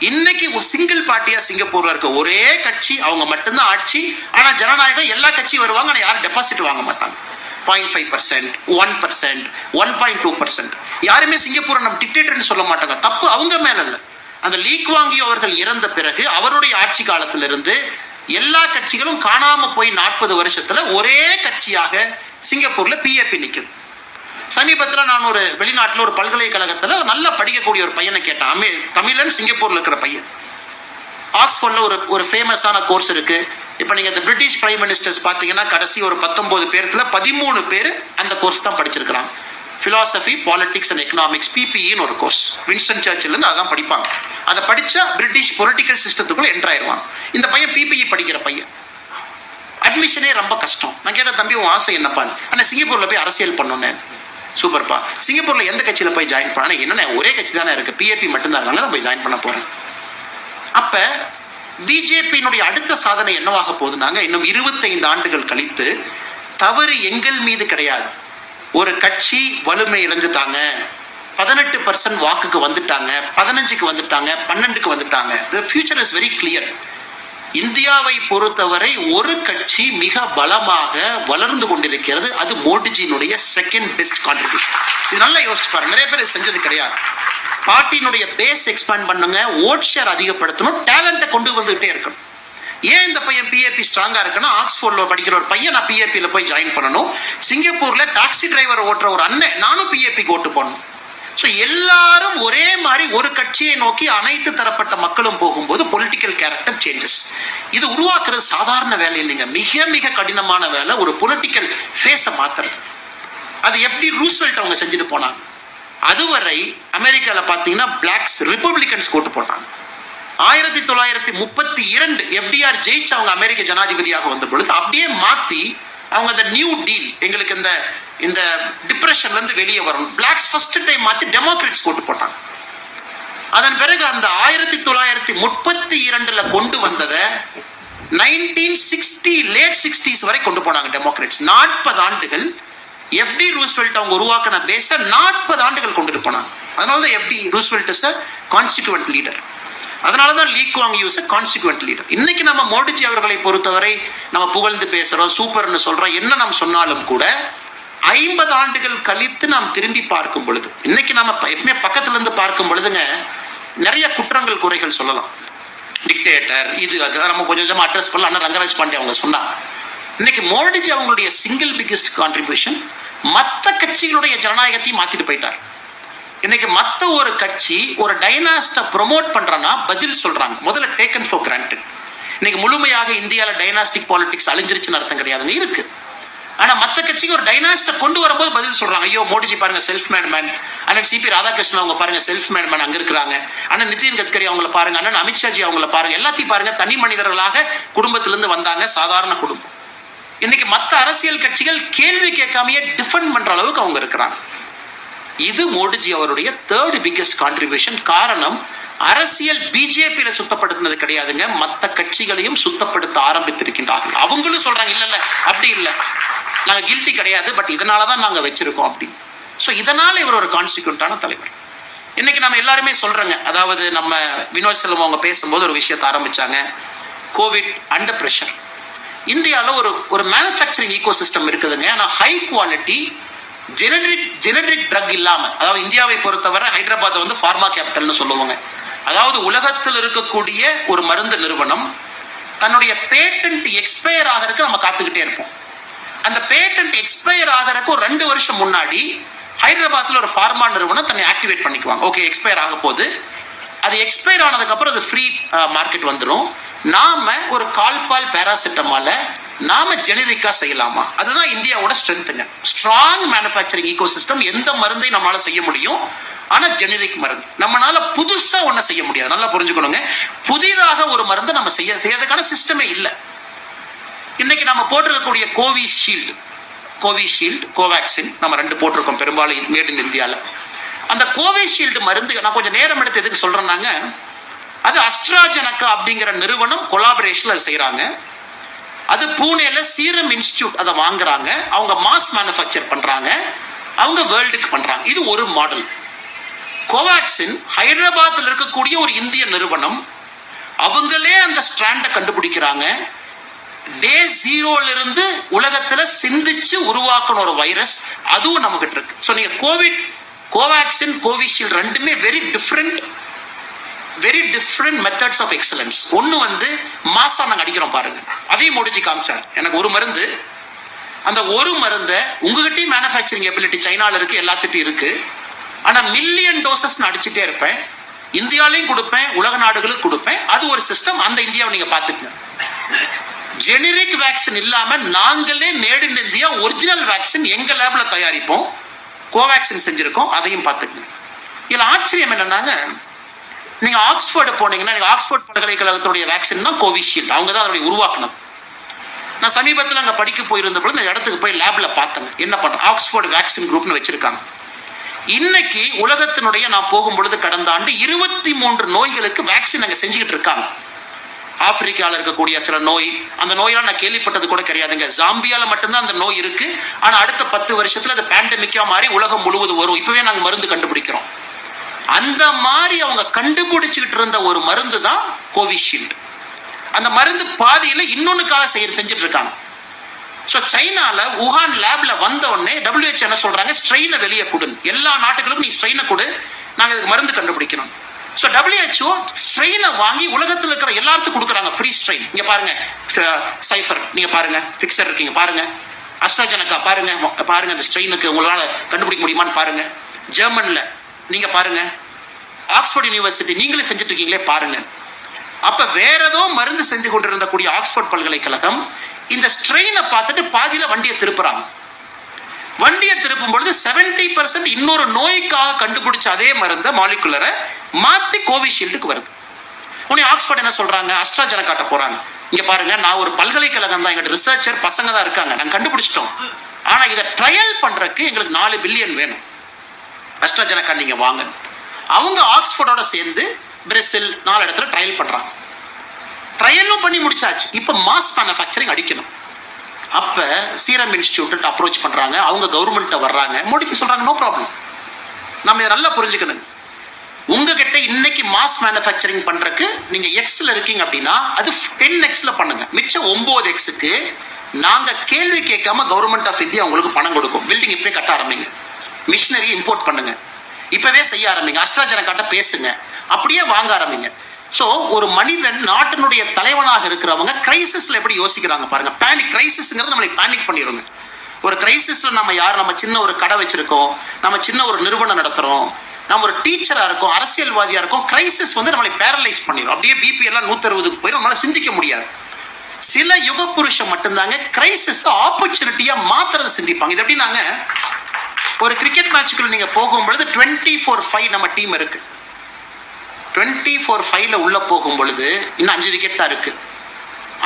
இன்னைக்கு ஒரு சிங்கிள் பார்ட்டியா சிங்கப்பூர்ல இருக்க ஒரே கட்சி, அவங்க மட்டும்தான் ஆட்சி. ஆனா ஜனநாயகம் எல்லா கட்சியும் வருவாங்க, ஆனா யாரும் டெபாசிட் வாங்க மாட்டாங்க. 0.5%, 1%, 1.2%. யாருமே சிங்கப்பூரை நம்ம டிக்டேட்டர்னு சொல்ல மாட்டாங்க. தப்பு அவங்க மேல இல்ல. அந்த லீ குவாங் யூ அவர்கள் இறந்த பிறகு அவருடைய ஆட்சி காலத்திலிருந்து எல்லா கட்சிகளும் காணாம போய் 40 வருஷத்துல ஒரே கட்சியாக சிங்கப்பூர்ல பிஏபி நிக்குது. சமீபத்தில் நான் ஒரு வெளிநாட்டில் ஒரு பல்கலைக்கழகத்தில் நல்லா படிக்கக்கூடிய ஒரு பையனை கேட்டேன். தமிழன், சிங்கப்பூர்ல இருக்கிற பையன். ஆக்ஸ்போர்ட்ல ஒரு ஃபேமஸான கோர்ஸ் இருக்கு. இப்போ நீங்க இந்த பிரிட்டிஷ் பிரைம் மினிஸ்டர்ஸ் பார்த்தீங்கன்னா கடைசி ஒரு 19 பேர்த்துல 13 பேர் அந்த கோர்ஸ் தான் படிச்சிருக்கிறாங்க. பிலாசபி, பாலிடிக்ஸ் அண்ட் எக்கனாமிக்ஸ், பிபிஇன்னு ஒரு கோர்ஸ். வின்ஸ்டன் சர்ச்சில் இருந்து அதான் படிப்பாங்க. அதை படிச்சா பிரிட்டிஷ் பொலிட்டிக்கல் சிஸ்டத்துக்குள்ள என்டர் ஆயிடுவாங்க. இந்த பையன் பிபிஇ படிக்கிற பையன். அட்மிஷனே ரொம்ப கஷ்டம். நான் கேட்ட, தம்பி உன் ஆசை என்னப்பான்னு? ஆனால் சிங்கப்பூர்ல போய் அரசியல் பண்ணோன்னு. சூப்பர்ப்பா, சிங்கப்பூர்ல எந்த கட்சியில போய் ஜாயின் பண்ண? என்ன ஒரே கட்சி தானே இருக்கு, பிஏபி மட்டும்தான் இருக்காங்க, தான் போய் ஜாயின் பண்ண போறேன். அப்ப பிஜேபியினுடைய அடுத்த சாதனை என்னவாக போகுதுனாங்க, இன்னும் 25 ஆண்டுகள் கழித்து தவறு எங்கள் மீது கிடையாது. ஒரு கட்சி வலிமை இழந்துட்டாங்க, 18% வாக்குக்கு வந்துட்டாங்க, 15க்கு வந்துட்டாங்க, 12க்கு வந்துட்டாங்க. The future is very clear. இந்தியாவை பொறுத்தவரை ஒரு கட்சி மிக பலமாக வளர்ந்து கொண்டிருக்கிறது. அது மோடிஜியினுடைய செகண்ட் பெஸ்ட் கான்ட்ரிபியூஷன். இது நல்லா யோசிச்சு பாருங்க. நிறைய பேர் செஞ்சது கிடையாது. பார்ட்டியினுடைய பேஸ் எக்ஸ்பேண்ட் பண்ணுங்க, ஓட் ஷேர் அதிகப்படுத்தணும், டேலண்ட்டை கொண்டு வந்துகிட்டே இருக்கணும். ஏன் இந்த பையன் பிஏபி ஸ்ட்ராங்கா இருக்குன்னா, ஆக்ஸ்போர்ட்ல படிக்கிற ஒரு பையன் நான் பிஏபியில போய் ஜாயின் பண்ணணும், சிங்கப்பூர்ல டாக்ஸி டிரைவர் ஓட்டுற ஒரு அண்ணன் நானும் பிஏபிக்கு ஓட்டு போடணும். ஸோ எல்லாரும் ஒரே மாதிரி ஒரு கட்சியை நோக்கி அனைத்து தரப்பட்ட மக்களும் போகும்போது பொலிட்டிக்கல் கேரக்டர் சேஞ்சஸ். இது உருவாக்குறது சாதாரண வேலை இல்லைங்க, மிக மிக கடினமான வேலை. ஒரு பொலிட்டிக்கல் ஃபேஸை மாத்துறது. அது எப்படி ரூஸ்வெல்ட் அவங்க செஞ்சுட்டு போனாங்க. அதுவரை அமெரிக்காவில் பார்த்தீங்கன்னா பிளாக்ஸ் ரிப்பப்ளிகன்ஸ் ஓட்டு போட்டாங்க. 1932 FDR ஜெயிச்சு அவங்க அமெரிக்க ஜனாதிபதியாக வந்த பொழுது அப்படியே மாத்தி அவங்க அந்த நியூ டீல், எங்களுக்கு இந்த டிப்ரெஷன்ல இருந்து வெளியே வரணும், பிளாக்ஸ் ஃபர்ஸ்ட் டைம் மாத்தி டெமோக்ராட்ஸ் போட்டு போட்டாங்க. அதன் பிறகு அந்த 1932 கொண்டு வந்ததை 1960 லேட் 60s வரை கொண்டு போனாங்க டெமோக்ராட்ஸ். 40 ஆண்டுகள் FD ரூஸ்வெல்ட் அவங்க உருவாக்கின பேஸ 40 ஆண்டுகள் கொண்டுட்டு போனாங்க. அதனாலதான் FD Roosevelt is a consequent leader. அதனாலதான் Lee Kuan Yew is a consequent leader. இன்னைக்கு நம்ம மோடிஜி அவர்களை பொறுத்தவரை நம்ம புகழ்ந்து பேசுறோம், சூப்பர்னு சொல்றோம், என்ன நம்ம சொன்னாலும் கூட 50 ஆண்டுகள் கழித்து நாம் திரும்பி பார்க்கும் பொழுது, இன்னைக்கு நம்ம எப்பவுமே பக்கத்துல இருந்து பார்க்கும் பொழுதுங்க நிறைய குற்றங்கள் குறைகள் சொல்லலாம். டிக்டேட்டர் இது அது நம்ம கொஞ்சம் கொஞ்சமா அட்ரஸ் பண்ணலாம். அண்ணா ரங்கராஜ் பாண்டே அவங்க சொன்னாங்க. இன்னைக்கு மோடிஜி அவங்களுடைய சிங்கிள் பிகெஸ்ட் கான்ட்ரிபியூஷன் மற்ற கட்சிகளுடைய ஜனநாயகத்தையும் மாத்திட்டு போயிட்டார். இன்னைக்கு மற்ற ஒரு கட்சி ஒரு டைனாஸ்ட ப்ரொமோட் பண்றனா பதில் சொல்றாங்க, முதல்ல டேக்கன் ஃபார் கிராண்டட். இன்னைக்கு முழுமையாக இந்தியாவில் டைனாஸ்டிக் பாலிடிக்ஸ் அழிஞ்சிருச்சுன்னு அர்த்தம் கிடையாதுங்க, இருக்கு. ஆனா மற்ற கட்சிக்கு ஒரு டைனாஸ்ட கொண்டு வரும்போது பதில் சொல்றாங்க. ஐயோ மோடிஜி பாருங்க செல்ஃப் மேட் மேன், அண்ணன் CP ராதாகிருஷ்ணன் அவங்க பாருங்க செல்ஃப் மேட் மேன் அங்க இருக்கிறாங்க, அண்ணன் நிதின் கட்கரி அவங்கள பாருங்க, அண்ணன் அமித்ஷாஜி அவங்கள பாருங்க, எல்லாத்தையும் பாருங்க தனி மனிதர்களாக குடும்பத்திலிருந்து வந்தாங்க, சாதாரண குடும்பம். இன்னைக்கு மற்ற அரசியல் கட்சிகள் கேள்வி கேட்காமையே டிஃபெண்ட் பண்ற அளவுக்கு அவங்க இருக்கிறாங்க. இது மோடிஜி அவருடைய தேர்ட் பிகெஸ்ட் கான்ட்ரிபியூஷன். காரணம், அரசியல் பிஜேபியில சுத்தப்படுத்தினது கிடையாதுங்க, மற்ற கட்சிகளையும் சுத்தப்படுத்த ஆரம்பித்திருக்கின்றார்கள். அவங்களும் சொல்றாங்க இல்ல இல்ல அப்படி இல்லை, நாங்க கில்ட்டி கிடையாது, பட் இதனாலதான் நாங்க வச்சிருக்கோம் அப்படி. ஸோ இதனால இவர் ஒரு கான்சிக்வெண்டான தலைவர். இன்னைக்கு நம்ம எல்லாருமே சொல்றோங்க, அதாவது நம்ம வினோத் செல்வம் அவங்க பேசும்போது ஒரு விஷயத்தை ஆரம்பிச்சாங்க, கோவிட் அண்டர் பிரஷர். இந்தியாவில் ஒரு மேனுஃபேக்சரிங் ஈகோ சிஸ்டம் இருக்குதுங்க, ஆனால் ஹை குவாலிட்டி ஜெனரிக் ட்ரக் இல்லாம, அதாவது இந்தியாவை பொறுத்தவரை ஹைதராபாத் வந்து ஃபார்மா கேபிட்டல்னு சொல்லுவாங்க. அதாவது உலகத்தில் இருக்கக்கூடிய ஒரு மருந்து நிறுவனம் தன்னுடைய பேட்டன்ட் எக்ஸ்பயர் ஆகிறதுக்கு நம்ம காத்துக்கிட்டே இருப்போம். அந்த பேட்டன்ட் எக்ஸ்பயர் ஆகிறதுக்கு ஒரு 2 வருஷம் முன்னாடி ஹைதராபாத்ல ஒரு ஃபார்மா நிறுவனம் தன்னை ஆக்டிவேட் பண்ணிக்குவாங்க. ஓகே எக்ஸ்பயர் ஆக போகுது, அது எக்ஸ்பயர் ஆனதுக்கு அப்புறம் அது ஃப்ரீ மார்க்கெட் வந்துடும், நாம ஒரு கால்பால் பேராசிட்டமால நாம ஜெனரிக்கா செய்யலாமா? அதுதான் இந்தியாவோட ஸ்ட்ரென்த்துங்க. Strong manufacturing ecosystem. எந்த மருந்தை நம்மளால செய்ய முடியும், ஆனா ஜெனரிக் மருந்து நம்மளால புதுசா ஒன்ன செய்ய முடியாது. நல்லா புரிஞ்சுக்கணுங்க, புதிதாக ஒரு மருந்து நம்ம செய்யறதுக்கான சிஸ்டமே இல்லை. இன்னைக்கு நம்ம போட்டிருக்கக்கூடிய கோவிஷீல்டு, கோவேக்சின் நம்ம 2 போட்டிருக்கோம், பெரும்பாலும் மேட் இன் இந்தியாவில். அந்த கோவிஷீல்டு மருந்து நான் கொஞ்சம் நேரம் எடுத்து எதுக்கு சொல்றேன்னாங்க, அது அஸ்ட்ராஜெனகா அப்படிங்கிற நிறுவனம் கொலாபரேஷன்ல அதை செய்யறாங்க. அது பூனேல சீரம் இன்ஸ்டிடியூட் அதை வாங்குறாங்க, அவங்க மாஸ் மேனுஃபேக்சர் பண்றாங்க, அவங்க வேர்ல்டுக்கு பண்றாங்க. இது ஒரு மாடல். கோவேக்சின் ஹைதராபாத்தில் இருக்கக்கூடிய ஒரு இந்திய நிறுவனம், அவங்களே அந்த ஸ்ட்ராண்டை கண்டுபிடிக்கிறாங்க. டே 0ல இருந்து உலகத்துல சிந்திச்சு உருவாக்கின ஒரு வைரஸ், அதுவும் நம்ம கிட்ட இருக்கு. ஸோ நீங்க கோவேக்சின் கோவிஷீல்டு ரெண்டுமே very different methods of excellence. ஒன்னு வந்து மாசா நாங்க அடிக்கிறோம் பாருங்க, அதையும் முடிச்சு காமிச்சார். எனக்கு ஒரு மருந்து, அந்த ஒரு மருந்தை உங்ககிட்டயும் மேனுஃபேக்சரிங் எபிலிட்டி சைனால இருக்கு, எல்லாத்துட்டும் இருக்கு. ஆனா மில்லியன் டோசஸ் அடிச்சுட்டே இருப்பேன், இந்தியாலையும் கொடுப்பேன், உலக நாடுகளுக்கு கொடுப்பேன். அது ஒரு சிஸ்டம். அந்த இந்தியாவை நீங்க பாத்துக்கங்க. ஜெனரிக் வேக்சின் இல்லாம நாங்களே made in India original vaccine எங்க லேப்ல தயாரிப்போம், கோவேக்சின் செஞ்சிருக்கோம், அதையும் பாத்துக்கங்க. இதுல ஆச்சரியம் என்னன்னாங்க, நீங்க ஆக்ஸ்போர்டு போனீங்கன்னா, நீங்க ஆக்ஸ்போர்ட் பல்கலைக்கழகத்துடைய வேக்சின் தான் கோவிஷீல்டு, அவங்க தான் அதோட உருவாக்கணும். நான் சமீபத்தில் அங்கே படிக்க போயிருந்த பொழுது இந்த இடத்துக்கு போய் லேப்ல பார்த்தேங்க, என்ன பண்றேன், ஆக்ஸ்போர்டு வேக்சின் குரூப்னு வச்சிருக்காங்க. இன்னைக்கு உலகத்தினுடைய நான் போகும் பொழுது கடந்த ஆண்டு 23 நோய்களுக்கு வேக்சின் அங்கே செஞ்சுக்கிட்டு இருக்காங்க. ஆப்பிரிக்காவில் இருக்கக்கூடிய சில நோய், அந்த நோயெல்லாம் நான் கேள்விப்பட்டது கூட கிடையாதுங்க. ஜாம்பியால மட்டும்தான் அந்த நோய் இருக்கு. ஆனா அடுத்த 10 வருஷத்துல அது பேண்டமிக்கா மாறி உலகம் முழுவதும் வரும். இப்பவே நாங்க மருந்து கண்டுபிடிக்கிறோம். அந்த மாதிரி அவங்க கண்டுபிடிச்சுக்கிட்டு இருந்த ஒரு மருந்து தான் கோவிஷீல்டு. அந்த மருந்து பாதியில இன்னொன்னுக்காக செஞ்சுட்டு இருக்காங்க. ஸோ சைனால wuhan லேப்ல வந்த உடனே WHO என்ன சொல்றாங்க, ஸ்ட்ரெயினை வெளியே கொடு, எல்லா நாட்டுகளுக்கும் நீ ஸ்ட்ரெயினை கொடு, நாங்க இதுக்கு மருந்து கண்டுபிடிக்கிறோம். ஸோ WHO ஸ்ட்ரெயினை வாங்கி உலகத்தில் இருக்கிற எல்லாத்துக்கும் கொடுக்குறாங்க, ஃப்ரீ ஸ்ட்ரெயின். இங்க பாருங்க, சைஃபர் நீங்க பாருங்க, பிக்சர் இருக்கீங்க பாருங்க, அஸ்ட்ராஜெனகா பாருங்க, அந்த ஸ்ட்ரெயினுக்கு உங்களால கண்டுபிடிக்க முடியுமான்னு பாருங்க. ஜெர்மன்ல நீங்க பாருங்க, ஆக்ஸ்போர்ட் யூனிவர்சிட்டி நீங்களே செஞ்சுட்டு இருக்கீங்களே பாருங்க. அப்ப வேற ஏதோ மருந்து செஞ்சு கொண்டிருந்த கூடிய ஆக்ஸ்போர்ட் பல்கலைக்கழகம் இந்த ஸ்ட்ரெயினை பார்த்துட்டு பாதியில வண்டியை திருப்புறாங்க. வண்டியை திருப்பும் பொழுது 70% இன்னொரு நோய்க்காக கண்டுபிடிச்ச அதே மருந்த மாலிகுலரை மாத்தி கோவிஷீல்டுக்கு வருது. உடனே ஆக்ஸ்போர்ட் என்ன சொல்றாங்க, அஸ்ட்ராஜெனகாட்ட போறாங்க. இங்க பாருங்க, நான் ஒரு பல்கலைக்கழகம் தான், எங்க ரிசர்ச்சர் பசங்க தான் இருக்காங்க, நாங்க கண்டுபிடிச்சிட்டோம். ஆனா இதை ட்ரையல் பண்றதுக்கு எங்களுக்கு 4 பில்லியன் வேணும், அஸ்ட்ராஜெனகா நீங்க வாங்க. அவங்க ஆக்ஸ்போர்டோட சேர்ந்து பிரேசில் 4 இடத்துல ட்ரையல் பண்றாங்க. ட்ரையலும் பண்ணி முடிச்சாச்சு. இப்ப மாஸ் மேனுஃபேக்சரிங் அடிக்கணும். அப்ப சீரம் இன்ஸ்டிடியூட் அப்ரோச் பண்றாங்க. அவங்க கவர்மெண்ட் வர்றாங்க. மோடிக்கு சொல்றாங்க, நோ ப்ராப்ளம். நம்ம இதை நல்லா புரிஞ்சுக்கணும். உங்ககிட்ட இன்னைக்கு மாஸ் மேனுஃபேக்சரிங் பண்றதுக்கு நீங்க எக்ஸ்ல இருக்கீங்க அப்படின்னா அது 10x பண்ணுங்க. மிச்சம் 9x நாங்க கேள்வி கேட்காம கவர்மெண்ட் ஆஃப் இந்தியா உங்களுக்கு பணம் கொடுக்கும். பில்டிங் இப்பவே கட்ட ஆரம்பிங்க, மிஷினரி இம்போர்ட் பண்ணுங்க, இப்பவே செய்ய ஆரம்பிங்க, அஸ்ட்ராஜெனகாட்ட பேசுங்க, அப்படியே வாங்க ஆரம்பிங்க. ஸோ ஒரு மனிதன் நாட்டினுடைய தலைவனாக இருக்கிறவங்க கிரைசிஸ்ல எப்படி யோசிக்கிறாங்க பாருங்க. பேனிக் கிரைசிஸ்ங்கிறது நம்மளை பேனிக் பண்ணிடுங்க. ஒரு கிரைசிஸ்ல நம்ம யார், நம்ம சின்ன ஒரு கடை வச்சிருக்கோம், நம்ம சின்ன ஒரு நிறுவனம் நடத்துறோம், நம்ம ஒரு டீச்சரா இருக்கோம், அரசியல்வாதியா இருக்கோம், கிரைசிஸ் வந்து நம்மளை பேரலைஸ் பண்ணிடும். அப்படியே பிபி எல்லாம் 160க்கு போயிடும், நம்மளால சிந்திக்க முடியாது. சில யுக புருஷன் மட்டும்தாங்க கிரைசிஸ் ஆப்பர்ச்சுனிட்டியா மாத்திரதை சிந்திப்பாங்க. இது எப்படின்னாங்க, ஒரு கிரிக்கெட் மேட்சுக்குள்ள நீங்க போகும்பொழுது 24-5 நம்ம டீம் இருக்கு. 24-5 உள்ள போகும் பொழுது இன்னும் 5 விக்கெட் தான் இருக்கு.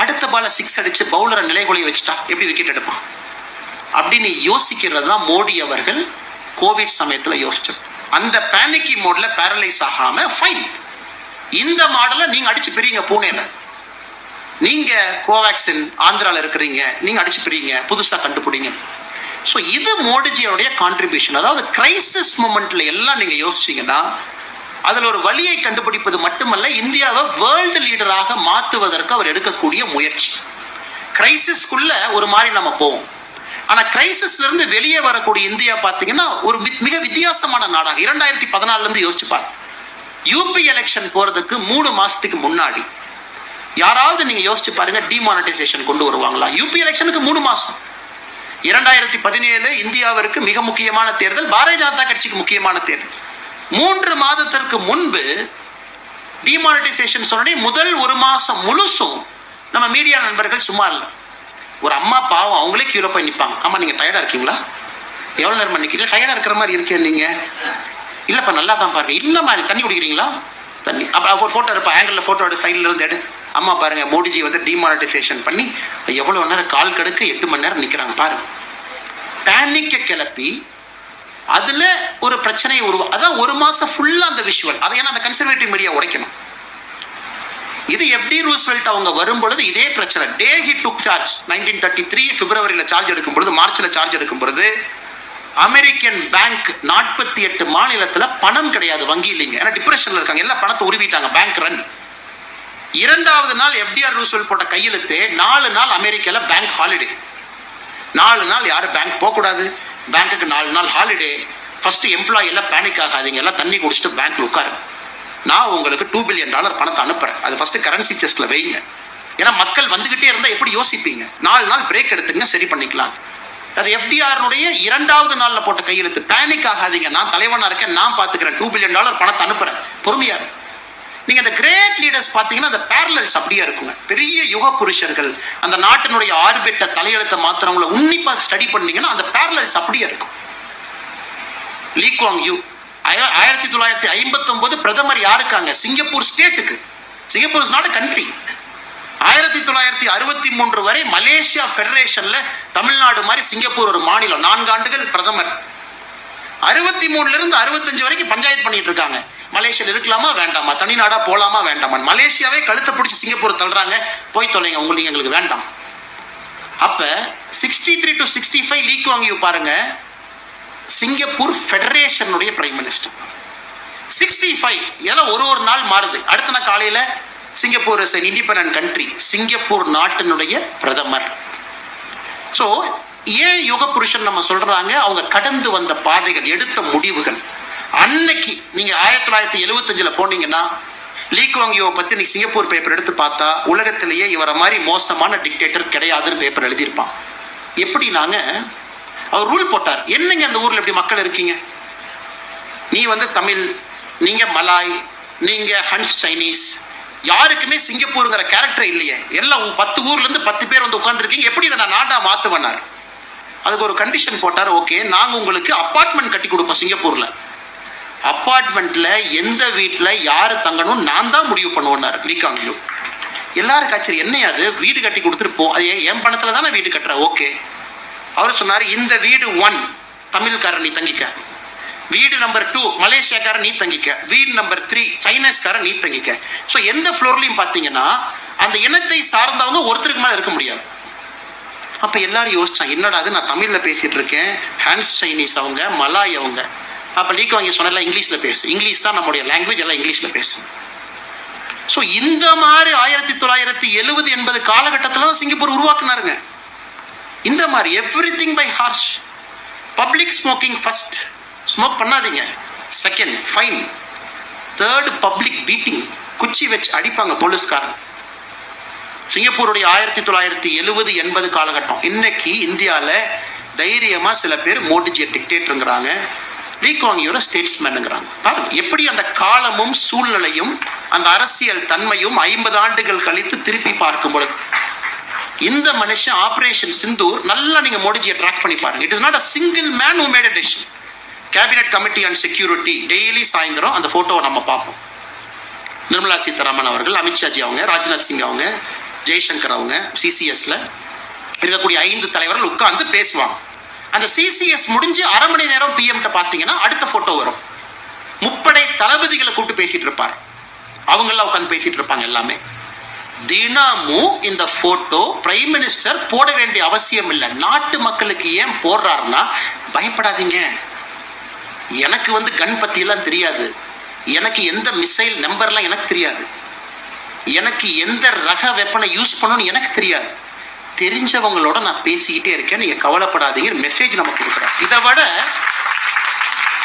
அடுத்த பால 6 அடிச்சு பவுலரை நிலைகுலைய வச்சுட்டா எப்படி விக்கெட் எடுப்பான் அப்படின்னு யோசிக்கிறது தான் மோடி அவர்கள் கோவிட் சமயத்துல யோசிச்சோம். அந்த பேனிக்கி மோட்ல பேரலைஸ் ஆகாம ஃபைன், இந்த மாடலை நீங்க அடிச்சு பிரிங்க. பூனேல நீங்க கோவேக்சின் ஆந்திரால இருக்கிறீங்க, நீங்க அடிச்சு பிரிங்க, புதுசா கண்டுபிடிங்க. ஸோ இது மோடிஜியோடைய கான்ட்ரிபியூஷன். அதாவது கிரைசிஸ் மூமெண்ட்ல எல்லாம் நீங்க யோசிச்சீங்கன்னா அதில் ஒரு வழியை கண்டுபிடிப்பது மட்டுமல்ல, இந்தியாவை வேர்ல்டு லீடராக மாற்றுவதற்கு அவர் எடுக்கக்கூடிய முயற்சி. கிரைசிஸ்குள்ள ஒரு மாதிரி நம்ம போவோம், ஆனால் கிரைசிஸ்ல இருந்து வெளியே வரக்கூடிய இந்தியா பார்த்தீங்கன்னா ஒரு மிக வித்தியாசமான நாடாக 2014 இருந்து யோசிச்சு பாருங்க. யூபி எலெக்ஷன் போறதுக்கு 3 மாசத்துக்கு முன்னாடி யாராவது நீங்க யோசிச்சு பாருங்க, டிமானிட்டைசேஷன் கொண்டு வருவாங்களா? யூபி எலெக்ஷனுக்கு 3 மாசம். 2017 இந்தியாவிற்கு மிக முக்கியமான தேர்தல், பாரதிய ஜனதா கட்சிக்கு முக்கியமான தேர்தல். 3 மாதத்திற்கு முன்பு டிமானிட்டைசேஷன் சொன்னே முதல் 1 மாசம் முழுசும் நம்ம மீடியா நண்பர்கள் சும்மா இல்லை. ஒரு அம்மா பாவம், அவங்களே கீழே போய் நிற்பாங்க. ஆமா நீங்க டயர்டா இருக்கீங்களா, எவ்வளவு நேரம் நிற்கிறீங்க, டயர்டா இருக்கிற மாதிரி இருக்கேன் நீங்க, இல்லப்பா நல்லா தான் பாருங்க, இல்ல மாதிரி தண்ணி குடிக்கிறீங்களா, தண்ணி. அப்புறம் ஒரு போட்டோ இருப்பா, ஆங்கிள் போட்டோ எடு, சைட்ல இருந்து எடு. அம்மா பாருங்க, மோடிஜி வந்து டிமானிட்டைசேஷன் பண்ணி எவ்வளவு நேரம் கால் கடுக்க 8 மணி நேரம் நிக்கிறாங்க பாருங்க. பேனிக்க கிளப்பி அதுல ஒரு பிரச்சனையை அதான் 1 மாசம் ஃபுல்லா அந்த விஷுவல். அதை ஏன்னா அந்த கன்சர்வேட்டிவ் மீடியா உடைக்கணும். இது FD ரூஸ்வெல்ட் அவங்க வரும்பொழுது இதே பிரச்சனை. டே ஹி டுக் சார்ஜ் 1933 பிப்ரவரியில சார்ஜ் எடுக்கும் பொழுது, மார்ச்ல சார்ஜ் எடுக்கும் பொழுது அமெரிக்கன் பேங்க் 48 மாநிலத்துல பணம் கிடையாது, வங்கி இல்லைங்க, ஏன்னா டிப்ரெஷன்ல இருக்காங்க, எல்லாம் பணத்தை உருவிட்டாங்க, பேங்க் ரன். 2வது நாள் FDR ரூஸ்வெல்ட் போட்ட கையெழுத்து, 4 நாள் அமெரிக்கால பேங்க் ஹாலிடே. 4 நாள் யாரும் பேங்க் போகக்கூடாது, பேங்க்குக்கு 4 நாள் ஹாலிடே. ஃபர்ஸ்ட் எம்ப்ளாயி எல்லாம் பேனிக் ஆகாதீங்க, எல்லாம் தண்ணி குடிச்சிட்டு பேங்க்ல உட்காரு, நான் உங்களுக்கு $2 பில்லியன் பணத்தை அனுப்புறேன், அது ஃபர்ஸ்ட் கரன்சி செஸ்ட்ல வைங்க. ஏன்னா மக்கள் வந்துகிட்டே இருந்தா எப்படி யோசிப்பீங்க, 4 நாள் பிரேக் எடுத்துங்க, சரி பண்ணிக்கலாம். அது FDRனுடைய 2வது நாள்ல போட்ட கையெழுத்து. பேனிக் ஆகாதீங்க, நான் தலைவனா இருக்கேன், நான் பாத்துக்கிறேன், $2 பில்லியன் பணத்தை அனுப்புறேன், பொறுமையா. நீங்க அந்த கிரேட் லீடர்ஸ் பாத்தீங்கன்னா அந்த பேரலல்ஸ் அப்படியே இருக்குங்க. பெரிய யுக புருஷர்கள், அந்த நாட்டினுடைய ஆர்பிட்ட தலையெழுத்த மாத்திரவங்களை உன்னிப்பா ஸ்டடி பண்ணீங்கன்னா அந்த பேரலல்ஸ் அப்படியே இருக்கும். லீ குவாங் யூ 1959 பிரதமர் யாருக்காங்க, சிங்கப்பூர் ஸ்டேட்டுக்கு. Singapore is not a country. 1963 வரை மலேசியா ஃபெடரேஷன்ல தமிழ்நாடு மாதிரி சிங்கப்பூர் ஒரு மாநிலம், 4 ஆண்டுகள் பிரதமர். 63 இருந்து 65 வரைக்கும் பஞ்சாயத்து பண்ணிட்டு இருக்காங்க, மலேசியா இருக்கலாமா வேண்டாமா, தனிநாடா போலாமா வேண்டாமா. மலேசியாவே கழுத்தை பிடிச்சி சிங்கப்பூர் தள்ளுறாங்க, போய் தொலைங்க, உங்களுக்கு எங்களுக்கு வேண்டாம். அப்ப 63 to 65 லீ குவாங் யூ பாருங்க, சிங்கப்பூர் ஃபெடரேஷனுடைய பிரைம் மினிஸ்டர். 65 இதெல்லாம் ஒரு நாள் மாறுது. அடுத்த நாள் காலையில Singapore is an independent country, Singapore நாட்டினுடைய பிரதமர். சோ ஏன் யுக புருஷன் நம்ம சொல்றாங்க, அவங்க கடந்து வந்த பாதைகள், எடுத்த முடிவுகள். அன்னைக்கு நீங்க 1975 போனீங்கன்னா லீ குவாங் யூவை பத்தி நீங்க சிங்கப்பூர் பேப்பர் எடுத்து பார்த்தா உலகத்திலேயே இவரை மாதிரி மோசமான டிக்டேட்டர் கிடையாதுன்னு பேப்பர் எழுதியிருப்பான். எப்படி நாங்க அவர் ரூல் போட்டார். என்னங்க அந்த ஊர்ல எப்படி மக்கள் இருக்கீங்க, நீ வந்து தமிழ், நீங்க மலாய், நீங்க ஹன்ஸ் சைனீஸ், யாருக்குமே சிங்கப்பூருங்கிற கேரக்டர் இல்லையே, எல்லாம் 10 ஊர்ல இருந்து 10 பேர் வந்து உட்கார்ந்துருக்கீங்க, எப்படி இதை நான் நாட்டா மாத்துவேனார். அதுக்கு ஒரு கண்டிஷன் போட்டார், ஓகே நாங்க உங்களுக்கு அபார்ட்மெண்ட் கட்டி கொடுப்போம் சிங்கப்பூர்ல, அப்பார்ட்மெண்ட்ல எந்த வீட்டில் யாரு தங்கணும் நான் தான் முடிவு பண்ணுவேன்னாரு லீகாங்கியூ. எல்லாரும் ஆச்சரியம், என்னையா அது, வீடு கட்டி கொடுத்துட்டு போ, அது என் பணத்துல தானே வீடு கட்டுற, ஓகே. அவர் சொன்னார், இந்த வீடு 1 தமிழ்காரன் நீ தங்கிக்க, வீடு நம்பர் 2 மலேசியாக்காரன் நீ தங்கிக்க, வீடு நம்பர் 3 சைனீஸ்காரன் நீ தங்கிக்க. ஸோ எந்த ஃப்ளோர்லையும் பார்த்தீங்கன்னா அந்த இனத்தை சார்ந்தவங்க ஒருத்தருக்கு மேலே இருக்க முடியாது. அப்போ எல்லாரும் யோசிச்சான், என்னடா அது, நான் தமிழில் பேசிட்டு இருக்கேன், ஹான்ஸ் சைனீஸ் அவங்க, மலாய் அவங்க. அப்போ லீகாங்கி சொன்னல, இங்கிலீஷில் பேசு, இங்கிலீஷ் தான் நம்முடைய லாங்குவேஜ், எல்லாம் இங்கிலீஷில் பேசு. ஸோ இந்த மாதிரி 1970-80 காலகட்டத்தில் தான் சிங்கப்பூர் உருவாக்குனாருங்க. இந்த மாதிரி everything by harsh. Public smoking first, smoke பண்ணாதீங்க. Second fine. Third public beating, குச்சி வச்சு அடிப்பாங்க போலீஸ்காரன். சிங்கப்பூருடைய 1970-80 காலகட்டம். இன்னைக்கு இந்தியாவில் தைரியமாக சில பேர் மோடிஜியை டிக்டேட்டருங்கிறாங்க, லீகாங்கியோட ஸ்டேட்ஸ்மேனுங்கிறாங்க. பாருங்க எப்படி அந்த காலமும் சூழ்நிலையும் அந்த அரசியல் தன்மையும் 50 ஆண்டுகள் கழித்து திருப்பி பார்க்கும் பொழுது இந்த மனுஷன் ஆபரேஷன் சிந்தூர் நல்லா நீங்க மோடிஜியை ட்ராக் பண்ணி பாருங்க. It is not a single man who made a decision. Cabinet committee on security daily சாயந்தரம் அந்த போட்டோவை நம்ம பார்ப்போம். நிர்மலா சீதாராமன் அவர்கள், அமித்ஷாஜி அவங்க, ராஜ்நாத் சிங் அவங்க, ஜெய்சங்கர் அவங்க, சிசிஎஸ்ல இருக்கக்கூடிய 5 தலைவர்கள் உட்கார்ந்து பேசுவாங்க. அந்த சிசிஎஸ் முடிஞ்சு அரை மணி நேரம் பிஎம்கிட்ட பார்த்தீங்கன்னா அடுத்த போட்டோ வரும். முப்படை தளபதிகளை கூப்பிட்டு பேசிட்டு இருப்பார், அவங்கெல்லாம் உட்காந்து பேசிட்டு இருப்பாங்க. எல்லாமே தினமும் இந்த போட்டோ பிரைம் மினிஸ்டர் போட வேண்டிய அவசியம் இல்லை. நாட்டு மக்களுக்கு ஏன் போடுறாருன்னா, பயப்படாதீங்க, எனக்கு கன் பத்தி எல்லாம் தெரியாது, எனக்கு எந்த மிசைல் நம்பர்லாம் எனக்கு தெரியாது, எனக்கு எந்த ரக வெப்பனை யூஸ் பண்ணணும்னு எனக்கு தெரியாது, தெரிஞ்சவங்களோட நான் பேசிக்கிட்டே இருக்கேன், நீங்க கவலைப்படாதீங்க மெசேஜ் நமக்கு கொடுக்குறேன். இதை விட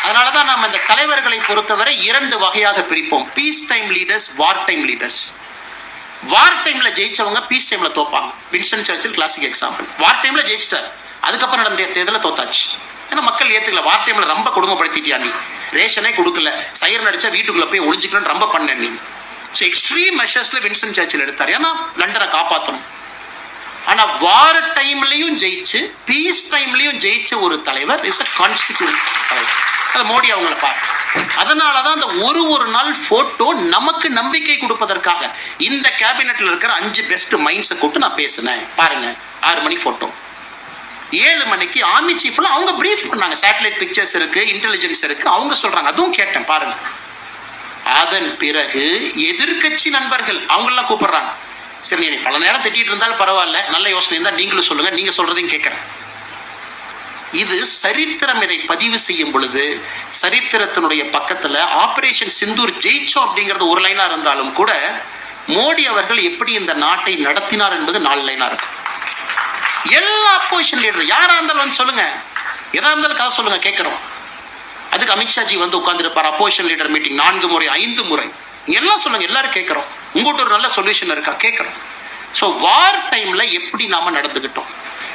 அதனாலதான் நம்ம இந்த தலைவர்களை பொறுத்தவரை 2 வகையாக பிரிப்போம். Peace time leaders, war time leaders. War டைம்ல ஜெயிச்சவங்க பீஸ் டைம்ல தோப்பாங்க. Winston Churchill classic example. War டைம்ல ஜெயிச்சிட்டார், அதுக்கப்புறம் நடந்த தேர்தலில் தோத்தாச்சு. ஏன்னா மக்கள் ஏத்துக்கல, வார் டைம்ல ரொம்ப கொடுமைப்படுத்திட்டியா நீ, ரேஷனே கொடுக்கல, சைரன் அடிச்சா வீட்டுக்குள்ள போய் ஒளிஞ்சுக்கணும்னு ரொம்ப பண்ண நீ. ஸோ எக்ஸ்ட்ரீம் மெஷர்ஸ்ல வின்ஸ்டன் சர்ச்சில் எடுத்தார், ஏன்னா லண்டனை காப்பாற்றணும். ஆனா வார் டைம்லயும் ஜெயிச்சு பீஸ் டைம்லயும் ஜெயிச்ச ஒரு தலைவர் இஸ் a கான்ஸ்டிடியூட் தலைவர். அது மோடி அவங்கள பாரு. அதனாலதான் அந்த ஒரு நாள் போட்டோ நமக்கு நம்பிக்கை கொடுப்பதற்காக இந்த கேபினெட்ல இருக்கிற 5 பெஸ்ட் மைண்ட்ஸை கூப்பிட்டு நான் பேசினேன். பாருங்க, 6 மணி போட்டோ, 7 மணிக்கு ஆர்மி சீஃப்ல அவங்க பிரீஃப் பண்ணாங்க. சேட்டலைட் பிக்சர்ஸ் இருக்கு, இன்டெலிஜென்ஸ் இருக்கு, அவங்க சொல்றாங்க, அதுவும் கேட்டேன் பாருங்க. அதன் பிறகு எதிர்கட்சி நண்பர்கள் அவங்களெல்லாம் கூப்பிடுறாங்க. சரி, நீ பல நேரம் திட்டிட்டு இருந்தாலும் பரவாயில்ல, நல்ல யோசனை இருந்தால் நீங்களும் சொல்லுங்க, நீங்க சொல்றதையும் கேட்கிறேன். இது சரித்திரம். இதை பதிவு செய்யும் பொழுது சரித்திரத்தினுடைய பக்கத்துல ஆபரேஷன் சிந்தூர் ஜெயிச்சோம் அப்படிங்கிறது ஒரு லைனா இருந்தாலும் கூட மோடி அவர்கள் எப்படி இந்த நாட்டை நடத்தினார் என்பது 4 லைனா இருக்கும். எல்லா அப்போசிஷன் லீடர் யாரா இருந்தாலும் சொல்லுங்க, எதா இருந்தாலும் கதை சொல்லுங்க, கேட்கிறோம். அதுக்கு அமித்ஷாஜி உட்கார்ந்துருப்பார், அப்போசிஷன் லீடர் மீட்டிங் 4 முறை 5 முறை, எல்லாம் சொல்லுங்க, எல்லாரும் கேட்கிறோம். உங்கள்கிட்ட ஒரு நல்ல சொல்யூஷன் இருக்கா, கேட்கிறோம். ஸோ வார் டைம்ல எப்படி நாம நடந்துக்கிட்டோம்.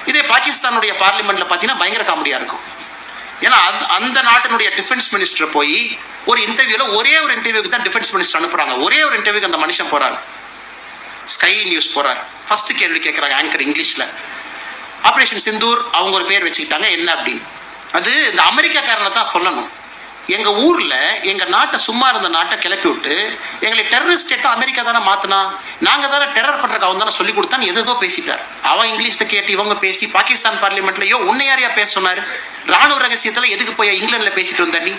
இதே பாகிஸ்தானுடைய பார்லிமெண்ட்ல பார்த்தீங்கன்னா பயங்கர காமெடியா இருக்கும். ஏன்னா அந்த நாட்டினுடைய டிஃபென்ஸ் மினிஸ்டர் போய் ஒரு இன்டர்வியூல ஒரே ஒரு இன்டர்வியூக்கு தான் டிஃபென்ஸ் மினிஸ்டர் அனுப்புறாங்க. ஒரே ஒரு இன்டர்வியூக்கு அந்த மனுஷன் போறாரு, ஸ்கை நியூஸ் போறாரு. ஃபர்ஸ்ட் கேள்வி கேட்கறாங்க ஆங்கர் இங்கிலீஷ்ல. ஆபரேஷன் சிந்தூர் அவங்க ஒரு பேர் வச்சுக்கிட்டாங்க, என்ன அப்படின்னு. அது இந்த அமெரிக்காக்காரனை தான் சொல்லணும். எங்க ஊர்ல எங்க நாட்டை சும்மா இருந்த நாட்டை கிளப்பி விட்டு எங்களை டெரரிஸ்ட் ஸ்டேட்டா அமெரிக்கா தானே மாத்தினா, நாங்க தானே டெரர் பண்றதுக்கு அவன் தானே சொல்லி கொடுத்தான்னு எதோ பேசிட்டார். அவன் இங்கிலீஷ்ல கேட்டு இவங்க பேசி பாகிஸ்தான் பார்லிமெண்ட்லயோ உன்னை யாரையா பேச சொன்னாரு, ராணுவ ரகசியத்துல எதுக்கு போய் இங்கிலாந்துல பேசிட்டு வந்த நீ,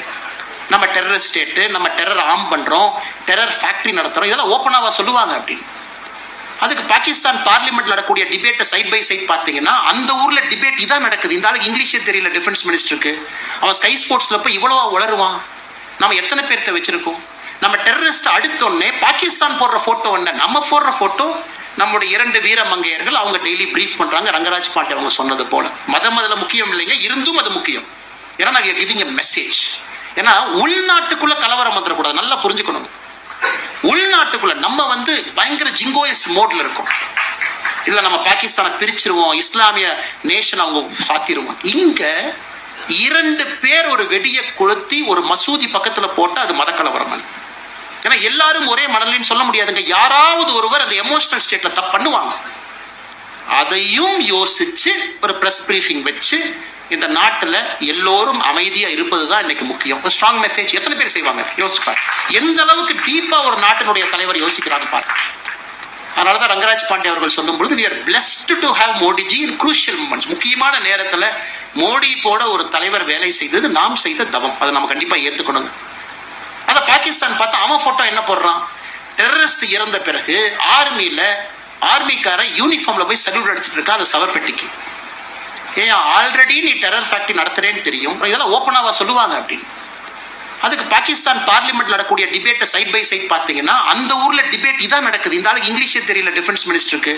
நம்ம டெரரிஸ்ட் ஸ்டேட்டு, நம்ம டெரர் ஆர்ம் பண்றோம், டெரர் ஃபேக்டரி நடத்துறோம், இதெல்லாம் ஓப்பனாவா சொல்லுவாங்க அப்படின்னு. அதுக்கு பாகிஸ்தான் பார்லிமெண்ட் நடக்கூடிய டிபேட்டை சைட் பை சைட் பார்த்தீங்கன்னா அந்த ஊர்ல டிபேட் இதான் நடக்குது. இந்த ஆளுக்கு இங்கிலீஷே தெரியல டிஃபென்ஸ் மினிஸ்டருக்கு, அவன் ஸ்கை ஸ்போர்ட்ஸ்ல போய் இவ்வளவா உளருவான். நம்ம எத்தனை பேர்த்த வச்சிருக்கோம். நம்ம டெரரிஸ்ட் அடுத்தோடனே பாகிஸ்தான் போடுற போட்டோ என்ன, நம்ம போடுற போட்டோ நம்முடைய 2 வீர மங்கையர்கள் அவங்க டெய்லி பிரீஃப் பண்றாங்க. ரங்கராஜ் பாண்டே அவங்க சொன்னது போல மதம் அதுல முக்கியம் இல்லைங்க, இருந்தும் அது முக்கியம். ஏன்னா நாங்கள் கிவிங் எ மெசேஜ். ஏன்னா உள்நாட்டுக்குள்ள கலவரம் வந்துடக்கூடாது, நல்லா புரிஞ்சுக்கணும். உள்நாட்டுக்குள்ள நம்ம பயங்கர ஜிங்கோயிஸ்ட் மோட்ல இருக்கும். இல்ல நம்ம பாகிஸ்தானை பிரிச்சிருவோம், இஸ்லாமிய நேஷன் அவங்க சாத்திருவோம். இங்க 2 பேர் ஒரு வெடியை கொளுத்தி ஒரு மசூதி பக்கத்துல போட்டா அது மத கலவரம். ஏன்னா எல்லாரும் ஒரே மனநிலைன்னு சொல்ல முடியாதுங்க. யாராவது ஒருவர் அந்த எமோஷனல் ஸ்டேட்ல தப்பு பண்ணுவாங்க. அதையும் யோசிச்சு ஒரு பிரஸ் பிரீஃபிங் வச்சு இந்த நாட்டுல எல்லோரும் அமைதியா இருப்பது தான் இன்னைக்கு முக்கியம். ஒரு ஸ்ட்ராங் மெசேஜ் எத்தனை பேர் செய்வாங்க யோசிச்சு பாரு. எந்த அளவுக்கு டீப்பா ஒரு நாட்டினுடைய தலைவர் யோசிக்கிறாங்க பாரு. அதனாலதான் ரங்கராஜ் பாண்டே அவர்கள் சொல்லும் பொழுது we are blessed to have Modiji in crucial moments. முக்கியமான நேரத்துல மோடி போட ஒரு தலைவர் வேலை செய்தது நாம் செய்த தவம். அதை நம்ம கண்டிப்பா ஏத்துக்கணும். அத பாகிஸ்தான் பார்த்தா அவன் போட்டோ என்ன போடுறான், டெரரிஸ்ட் இறந்த பிறகு ஆர்மிக்கார யூனிஃபார்ம்ல போய் சல்யூட் அடிச்சுட்டு இருக்கா அந்த சவப்பெட்டிக்கு. ஏன் ஆல்ரெடி நீ டெரர் ஃபேக்டரி நடத்துறேன்னு தெரியும், இதெல்லாம் ஓப்பனாவா சொல்லுவாங்க அப்படின்னு. அதுக்கு பாகிஸ்தான் பார்லிமெண்ட் நடக்கக்கூடிய டிபேட்டை சைட் பை சைட் பார்த்தீங்கன்னா அந்த ஊர்ல டிபேட் இதான் நடக்குது. இந்த ஆளுக்கு இங்கிலீஷே தெரியல டிஃபென்ஸ் மினிஸ்டருக்கு,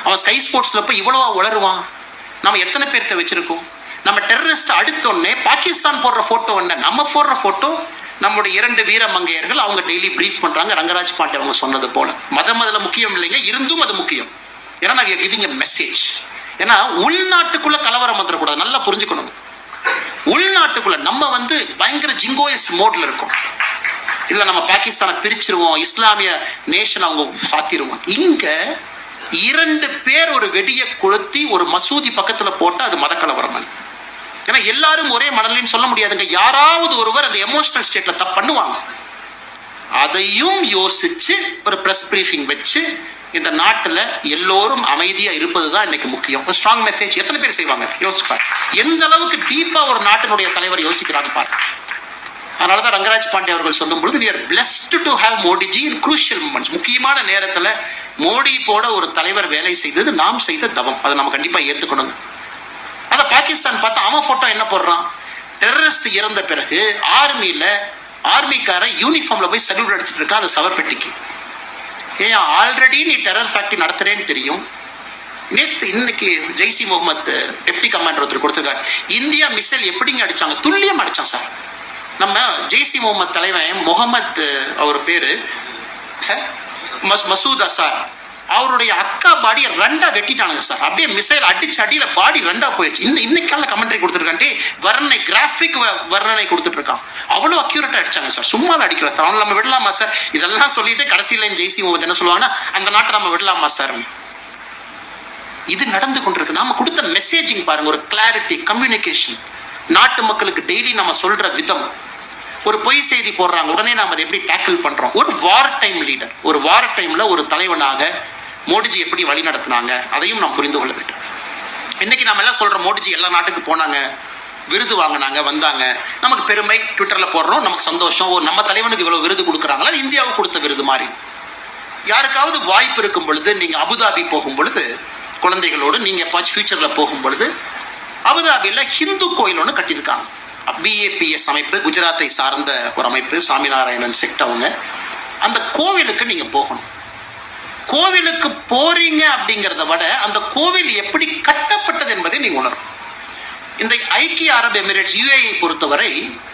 அவன் ஸ்கை ஸ்போர்ட்ஸ்ல போய் இவ்வளவா உளருவான். நம்ம எத்தனை பேர்த்த வச்சிருக்கோம்? நம்ம டெரரிஸ்ட் அடுத்தோடனே பாகிஸ்தான் போடுற போட்டோ என்ன, நம்ம போடுற போட்டோ நம்முடைய 2 வீர மங்கையர்கள் அவங்க டெய்லி பிரீஃப் பண்றாங்க. ரங்கராஜ் பாண்டே அவங்க சொன்னது போல மதம் அதுல முக்கியம் இல்லைங்க, இருந்தும் அது முக்கியம். ஏன்னா நாங்கள் கிவிங் எ மெசேஜ். ஏன்னா உள்நாட்டுக்குள்ள கலவரம் வந்துடக்கூடாது, நல்லா புரிஞ்சுக்கணும். உள்நாட்டுக்குள்ள நம்ம பயங்கர ஜிங்கோயிஸ்ட் மோட்ல இருக்கும். இல்ல நம்ம பாகிஸ்தானை பிரிச்சிருவோம், இஸ்லாமிய நேஷன் அவங்க சாத்திருவோம். இங்க 2 பேர் ஒரு வெடியை கொளுத்தி ஒரு மசூதி பக்கத்துல போட்டா அது மத கலவரம். ஏன்னா எல்லாரும் ஒரே மனநிலைன்னு சொல்ல முடியாதுங்க. யாராவது ஒருவர் அந்த எமோஷனல் ஸ்டேட்ல தப்பு பண்ணுவாங்க. அதையும் யோசிச்சு ஒரு பிரஸ் பிரீஃபிங் வச்சு இந்த நாட்டுல எல்லோரும் அமைதியா இருப்பது தான் இன்னைக்கு முக்கியம். ஒரு ஸ்ட்ராங் மெசேஜ் எத்தனை பேர் செய்வாங்க யோசிச்சு பாரு. எந்த அளவுக்கு டீப்பா ஒரு நாட்டினுடைய தலைவர் யோசிக்கிறாங்க பாரு. அதனாலதான் ரங்கராஜ் பாண்டே அவர்கள் சொல்லும் பொழுது we are blessed to have Modiji in crucial moments. முக்கியமான நேரத்துல மோடி போட ஒரு தலைவர் வேலை செய்தது நாம் செய்த தவம். அதை நம்ம கண்டிப்பா ஏத்துக்கணும். அத பாகிஸ்தான் பார்த்தா அவன் போட்டோ என்ன போடுறான், டெரரிஸ்ட் இறந்த பிறகு ஆர்மிக்கார யூனிஃபார்ம்ல போய் சல்யூட் அடிச்சுட்டு இருக்கா அந்த சவப்பெட்டிக்கு. ஏன் ஆல்ரெடி நீ டெரர் ஃபேக்டரி நடத்துறேன்னு தெரியும். இன்னைக்கு ஜெய்சி முகமது டெப்டி கமாண்டர் ஒருத்தர் கொடுத்திருக்காரு. இந்தியா மிசைல் எப்படிங்க அடிச்சாங்க, துல்லியம் அடிச்சான் சார். நம்ம ஜெய்சி முகமது தலைவன் முகமது அவர் பேரு மசூத் அசார், அவருடைய அக்கா பாடி 2 வெட்டிட்டானுங்க சார். அப்படியே மிசைல் அடிச்சு அடியில பாடி 2 போயிடுச்சு. இன்னைக்கான கமெண்ட்ரி கொடுத்துருக்காண்டி வர்ணனை கிராஃபிக் வர்ணனை கொடுத்துட்டு இருக்கான். அவ்வளவு அக்யூரேட்டா அடிச்சாங்க சார். சும்மா அடிக்கல சார். அவன் நம்ம விடலாமா சார் இதெல்லாம் சொல்லிட்டு கடைசியில ஜெய்சி முகமது என்ன சொல்லுவாங்கன்னா அந்த நாட்டை நம்ம விடலாமா சார். இது நடந்து கொண்டிருக்கு. நாம கொடுத்த மெசேஜிங் பாருங்க, ஒரு கிளாரிட்டி, கம்யூனிகேஷன். நாட்டு மக்களுக்கு டெய்லி நம்ம சொல்ற விதம். ஒரு பொய் செய்தி போடுறாங்க, உடனே நாம அதை எப்படி டேக்கிள் பண்றோம். ஒரு வார் டைம் லீடர், ஒரு வார் டைம்ல ஒரு தலைவனாக மோடிஜி எப்படி வழி நடத்தினாங்க அதையும் நாம் புரிந்து கொள்ள வேண்டும். இன்னைக்கு நம்ம எல்லாம் சொல்றோம் மோடிஜி எல்லா நாட்டுக்கு போனாங்க, விருது வாங்கினாங்க, வந்தாங்க, நமக்கு பெருமை, ட்விட்டர்ல போடுறோம், நமக்கு சந்தோஷம். நம்ம தலைவனுக்கு இவ்வளவு விருது கொடுக்குறாங்களா, இந்தியாவுக்கு கொடுத்த விருது மாதிரி. யாருக்காவது வாய்ப்பு இருக்கும் பொழுது நீங்க அபுதாபி போகும் பொழுது குழந்தைகளோடு நீங்க எப்பாச்சும் ஃபியூச்சர்ல போகும் பொழுது அபுதாபியில் ஹிந்து கோயில் ஒன்று கட்டியிருக்காங்க. பிஏபிஎஸ் அமைப்பு, குஜராத்தை சார்ந்த ஒரு அமைப்பு, சாமிநாராயணன் செக்ட் அவங்க. அந்த கோவிலுக்கு நீங்க போகணும். கோவிலுக்கு போறீங்க அப்படிங்கிறத விட அந்த கோவில் எப்படி கட்டப்பட்டது என்பதை நீங்க உணரும். இந்த ஐக்கிய அரபு எமிரேட்ஸ் யுஏஇ பொறுத்தவரை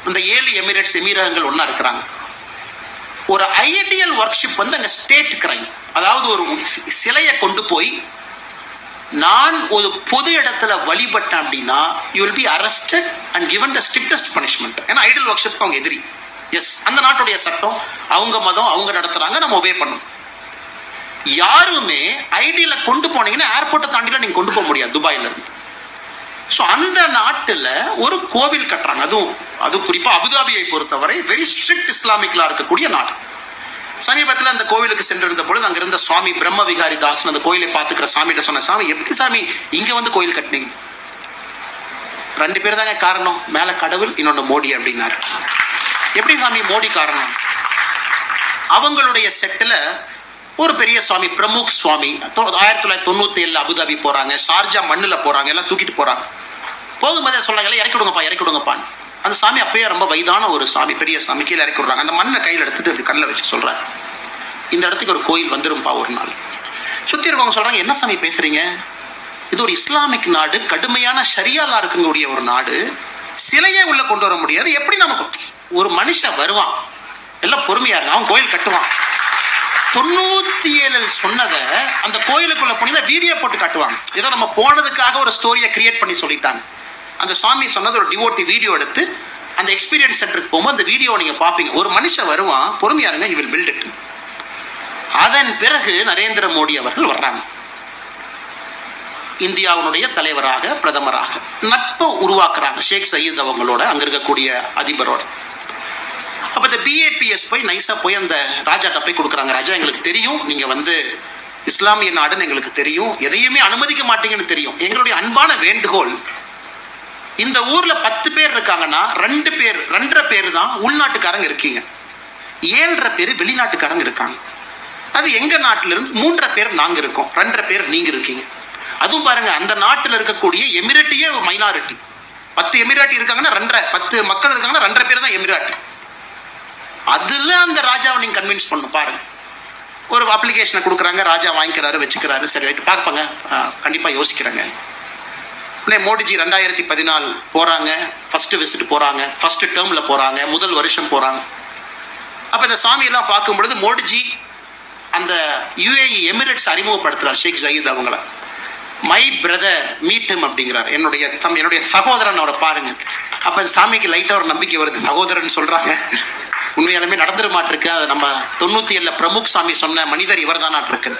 இந்த 7 எமிரேட்ஸ் எமிரகங்கள் ஒன்னா இருக்கிறாங்க. ஒரு ஐடியல் ஒர்க்ஷிப் அங்க ஸ்டேட் கிரைம். அதாவது ஒரு சிலையை கொண்டு போய் நான் ஒரு பொது இடத்துல வழிபட்டேன் அப்படின்னா you will be arrested and given the strictest punishment. ஏன்னா ஐடியல் ஒர்க்ஷிப் அவங்க எதிரி. எஸ், அந்த நாட்டுடைய சட்டம், அவங்க மதம், அவங்க நடத்துறாங்க, நம்ம ஒபே பண்ணணும். யாருமே ஐடியில கொண்டு போனீங்கன்னா ஏர்போர்ட்டை தாண்டிலாம் நீங்க கொண்டு போக முடியாது துபாயில இருந்து. ஸோ அந்த நாட்டில் ஒரு கோவில் கட்டுறாங்க. அது குறிப்பா அபுதாபியை பொறுத்தவரை வெரி ஸ்ட்ரிக்ட் இஸ்லாமிக்லா இருக்கக்கூடிய நாடு. சமீபத்தில் அந்த கோவிலுக்கு சென்றிருந்த பொழுது அங்க இருந்த சுவாமி பிரம்ம விகாரி தாசன் அந்த கோயிலை பார்த்துக்கிற சாமிகிட்ட சொன்ன, சாமி எப்படி சாமி இங்க வந்து கோயில் கட்டினீங்க? 2 பேர் தாங்க காரணம், மேல கடவுள், இன்னொன்னு மோடி அப்படின்னாரு. எப்படி சாமி மோடி காரணம்? அவங்களுடைய செட்டில் ஒரு பெரிய சுவாமி, பிரமுக் சுவாமி, 1997 அபுதாபி போறாங்க, ஷார்ஜா மண்ணுல போறாங்க, எல்லாம் தூக்கிட்டு போறாங்க. போகும்போதே சொல்றாங்க இறக்கி விடுங்கப்பா, இறக்கி விடுங்கப்பான்னு. அந்த சாமி அப்பயே ரொம்ப வயதான ஒரு சாமி, பெரிய சாமி, கீழே இறக்கி விடுறாங்க. அந்த மண்ணை கையில் எடுத்துட்டு அப்படி கண்ணில் வச்சு சொல்றாரு, இந்த இடத்துக்கு ஒரு கோயில் வந்துரும்பா ஒரு நாள். சுத்தி இருக்கவங்க சொல்றாங்க, என்ன சாமி பேசுறீங்க? இது ஒரு இஸ்லாமிக் நாடு, கடுமையான ஷரியாலா இருக்கக்கூடிய ஒரு நாடு, சிலையே உள்ள கொண்டு வர முடியாது. எப்படி நமக்கு ஒரு மனுஷன் வருவான், எல்லாம் பொறுமையா இருங்க, அவன் கோயில் கட்டுவான். 97 சொன்னதை அந்த கோயிலுக்குள்ள போனீங்கன்னா வீடியோ போட்டு காட்டுவாங்க. ஏதோ நம்ம போனதுக்காக ஒரு ஸ்டோரியை கிரியேட் பண்ணி சொல்லிட்டாங்க. அந்த சுவாமி சொன்னது ஒரு டிவோட்டி வீடியோ எடுத்து அந்த எக்ஸ்பீரியன்ஸ் சென்டருக்கு போகும்போது அந்த வீடியோ நீங்க பாப்பீங்க. ஒரு மனுஷன் வருவான், பொறுமையா இருங்க, he will build it. அதன் பிறகு நரேந்திர மோடி அவர்கள் வர்றாங்க. இந்தியாவுடைய தலைவராக பிரதமராக நட்பை உருவாக்குறாங்க ஷேக் சயீத் அவங்களோட, அங்க இருக்கக்கூடிய அதிபரோட. அப்ப இந்த பிஏபிஎஸ் போய் நைஸா போய் அந்த ராஜாட்ட போய் கொடுக்குறாங்க. ராஜா, எங்களுக்கு தெரியும் நீங்க இஸ்லாமிய நாடுன்னு எங்களுக்கு தெரியும், எதையுமே அனுமதிக்க மாட்டீங்கன்னு தெரியும். எங்களுடைய அன்பான வேண்டுகோள், இந்த ஊர்ல 10 பேர் இருக்காங்கன்னா 2.5 பேர் தான் உள்நாட்டுக்காரங்க இருக்கீங்க, 7.5 பேர் வெளிநாட்டுக்காரங்க இருக்காங்க. அது எங்க நாட்டில இருந்து 3.5 பேர் நாங்க இருக்கோம், 2.5 பேர் நீங்க இருக்கீங்க. அதுவும் பாருங்க, அந்த நாட்டில் இருக்கக்கூடிய எமிரேட்டியே மைனாரிட்டி. 10 எமிராட்டி இருக்காங்கன்னா 10 மக்கள் இருக்காங்கன்னா 2.5 பேர் தான் எமிராட்டி. அதுல அந்த ராஜாவை நீங்க கன்வின்ஸ் பண்ணும். பாருங்க, ஒரு அப்ளிகேஷனை கொடுக்குறாங்க, ராஜா வாங்கிக்கிறாரு, வச்சுக்கிறாரு. சரி ரைட்டு பார்ப்பாங்க, கண்டிப்பா யோசிக்கிறாங்க. மோடிஜி 2014 போறாங்க, ஃபர்ஸ்ட் விசிட் போறாங்க, ஃபர்ஸ்ட் டேர்ம்ல போறாங்க, முதல் வருஷம் போறாங்க. அப்ப இந்த சாமியெல்லாம் பார்க்கும் பொழுது மோடிஜி அந்த யுஏஇ எமிரேட்ஸ் அறிமுகப்படுத்துறார் ஷேக் சயீத் அவங்கள. மை பிரதர் மீட் ஹிம் அப்படிங்கிறார், என்னுடைய சகோதரன், அவரை பாருங்க. அப்ப சாமிக்கு லைட்டா ஒரு நம்பிக்கை வருது, சகோதரன் சொல்றாங்க, உண்மையாலுமே நடந்துட மாட்டிருக்கு. அதை நம்ம 97 பிரமுக் சாமி சொன்ன மனிதர் இவர் தான் இருக்கு.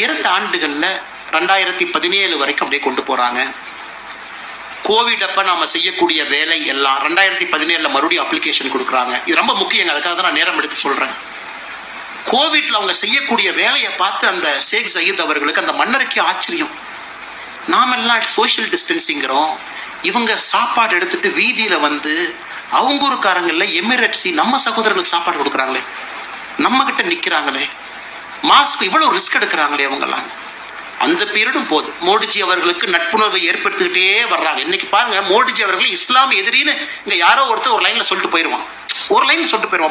2 ஆண்டுகள்ல 2017 வரைக்கும் அப்படியே கொண்டு போறாங்க. கோவிட் அப்ப நாம செய்யக்கூடிய வேலை எல்லாம் 2017 மறுபடியும் அப்ளிகேஷன் கொடுக்குறாங்க. இது ரொம்ப முக்கியம், அதுக்காக தான் நான் நேரம் எடுத்து சொல்றேன். கோவிட்ல அவங்க செய்யக்கூடிய வேலையை பார்த்து அந்த ஷேக் சயீத் அவர்களுக்கு, அந்த மன்னருக்கு ஆச்சரியம். நாமெல்லாம் சோசியல் டிஸ்டன்சிங்கிறோம், இவங்க சாப்பாடு எடுத்துட்டு வீதியில அவங்க ஊருக்காரங்கள்ல எமிரேட்ஸி நம்ம சகோதரர்களுக்கு சாப்பாடு கொடுக்குறாங்களே, நம்ம கிட்ட நிக்கிறாங்களே, மாஸ்க் இவ்வளவு ரிஸ்க் எடுக்கிறாங்களே அவங்கெல்லாம். அந்த பீரியடும் போது மோடிஜி அவர்களுக்கு நட்புணர்வை ஏற்படுத்திக்கிட்டே வர்றாங்க. இன்னைக்கு பாருங்க, மோடிஜி அவர்கள் இஸ்லாம் எதிரின்னு இங்க யாரோ ஒருத்தர் ஒரு லைன்ல சொல்லிட்டு போயிடுவான்,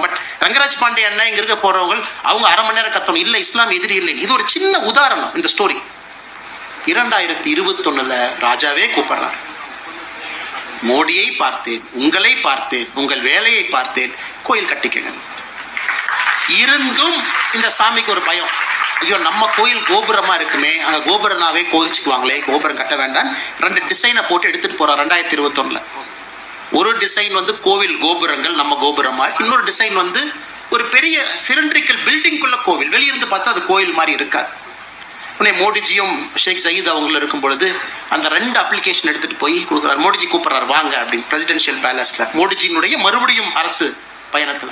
பட் ரங்கராஜ் பாண்டே அண்ணா இங்க இருக்க போறவங்க அவங்க 1/2 மணி நேரம் கத்தணும், இல்ல இஸ்லாம் எதிரி இல்லை. இது ஒரு சின்ன உதாரணம் இந்த ஸ்டோரி. 2021 ராஜாவே கூப்பிடுறார், மோடியை பார்த்தேன், உங்களை பார்த்தேன், உங்கள் வேலையை பார்த்தேன், கோயில் கட்டிக்கங்க. இருந்தும் இந்த சாமிக்கு ஒரு பயம், ஐயோ நம்ம கோயில் கோபுரமா இருக்குமே, அங்க கோபுரனாவே கோவிச்சுக்குவாங்களே, கோபுரம் கட்ட வேண்டாம். 2 டிசைனை போட்டு எடுத்துட்டு போறார் 2021. ஒரு டிசைன் கோவில் கோபுரங்கள் நம்ம கோபுரமா, இன்னொரு டிசைன் ஒரு பெரிய சிலிண்ட்ரிக்கல் பில்டிங்குள்ள கோவில், வெளியிருந்து பார்த்தா அது கோயில் மாதிரி இருக்காது. உடனே மோடிஜியும் ஷேக் சயீத் அவங்களும் இருக்கும் பொழுது அந்த 2 அப்ளிகேஷன் எடுத்துட்டு போய் கொடுக்குறாரு. மோடிஜி கூப்பிடுறாரு, வாங்க அப்படின்னு, பிரசிடென்ஷியல் பேலஸ்ல மோடிஜியினுடைய மறுபடியும் அரசு பயணத்துல.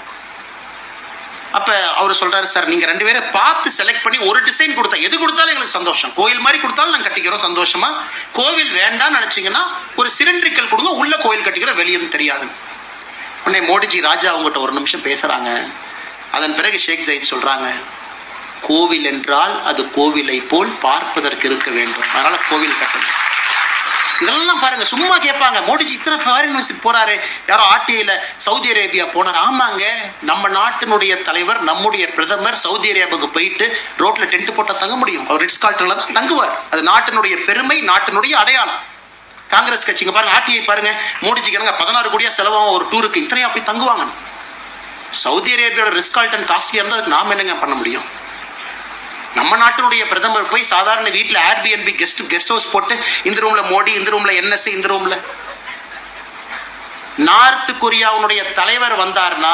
அப்ப அவர் சொல்றாரு, சார் நீங்க 2 பேரை பார்த்து செலக்ட் பண்ணி ஒரு டிசைன் கொடுத்தா, எது கொடுத்தாலும் எங்களுக்கு சந்தோஷம், கோயில் மாதிரி கொடுத்தாலும் நாங்க கட்டிக்கிறோம் சந்தோஷமா, கோவில் வேண்டாம்னு நினைச்சீங்கன்னா ஒரு சிலிண்ட்ரிக்கல் கொடுங்க, உள்ள கோயில் கட்டிக்கிற வெளியிருந்து தெரியாது. உடனே மோடிஜி ராஜா அவங்ககிட்ட ஒரு நிமிஷம் பேசுறாங்க. அதன் பிறகு ஷேக் சயீத் சொல்றாங்க, கோவில் என்றால் அது கோவிலை போல் பார்ப்பதற்கு இருக்க வேண்டும், அதனால கோவில் கட்டணும். இதெல்லாம் பாருங்க, சும்மா கேட்பாங்க. மோடிஜி இத்தனை ஃபாரின் விசிட் போறாரு, யாரோ ஆர்டிஐல சவுதி அரேபியா போனார். ஆமாங்க, நம்ம நாட்டினுடைய தலைவர், நம்முடைய பிரதமர் சவுதி அரேபியாவுக்கு போயிட்டு ரோட்ல டென்ட் போட்டா தங்க முடியும்? அவர் ரிட்ஸ் கார்ல்டன்ல தான் தங்குவார். அது நாட்டினுடைய பெருமை, நாட்டினுடைய அடையாளம். காங்கிரஸ் கட்சிங்க பாருங்க, ஆர்டிஐ பாருங்க, மோடிஜிக்கு 16 கோடியா செலவாகும் ஒரு டூருக்கு, இத்தனையா போய் தங்குவாங்க. சவுதி அரேபியாவோட ரிட்ஸ் கார்ல்டன் காஸ்ட்லியா இருந்தா அதுக்கு நாம என்னங்க பண்ண முடியும்? நம்ம நாட்டினுடைய பிரதமர் போய் சாதாரண வீட்டில் ஏர்பிஎன்பி கெஸ்ட் ஹவுஸ் போட்டு, இந்த ரூம்ல மோடி, இந்த ரூம்ல என்எஸ்ஏ, இந்த ரூம்ல. நார்த் கொரியாவுடைய தலைவர் வந்தார்னா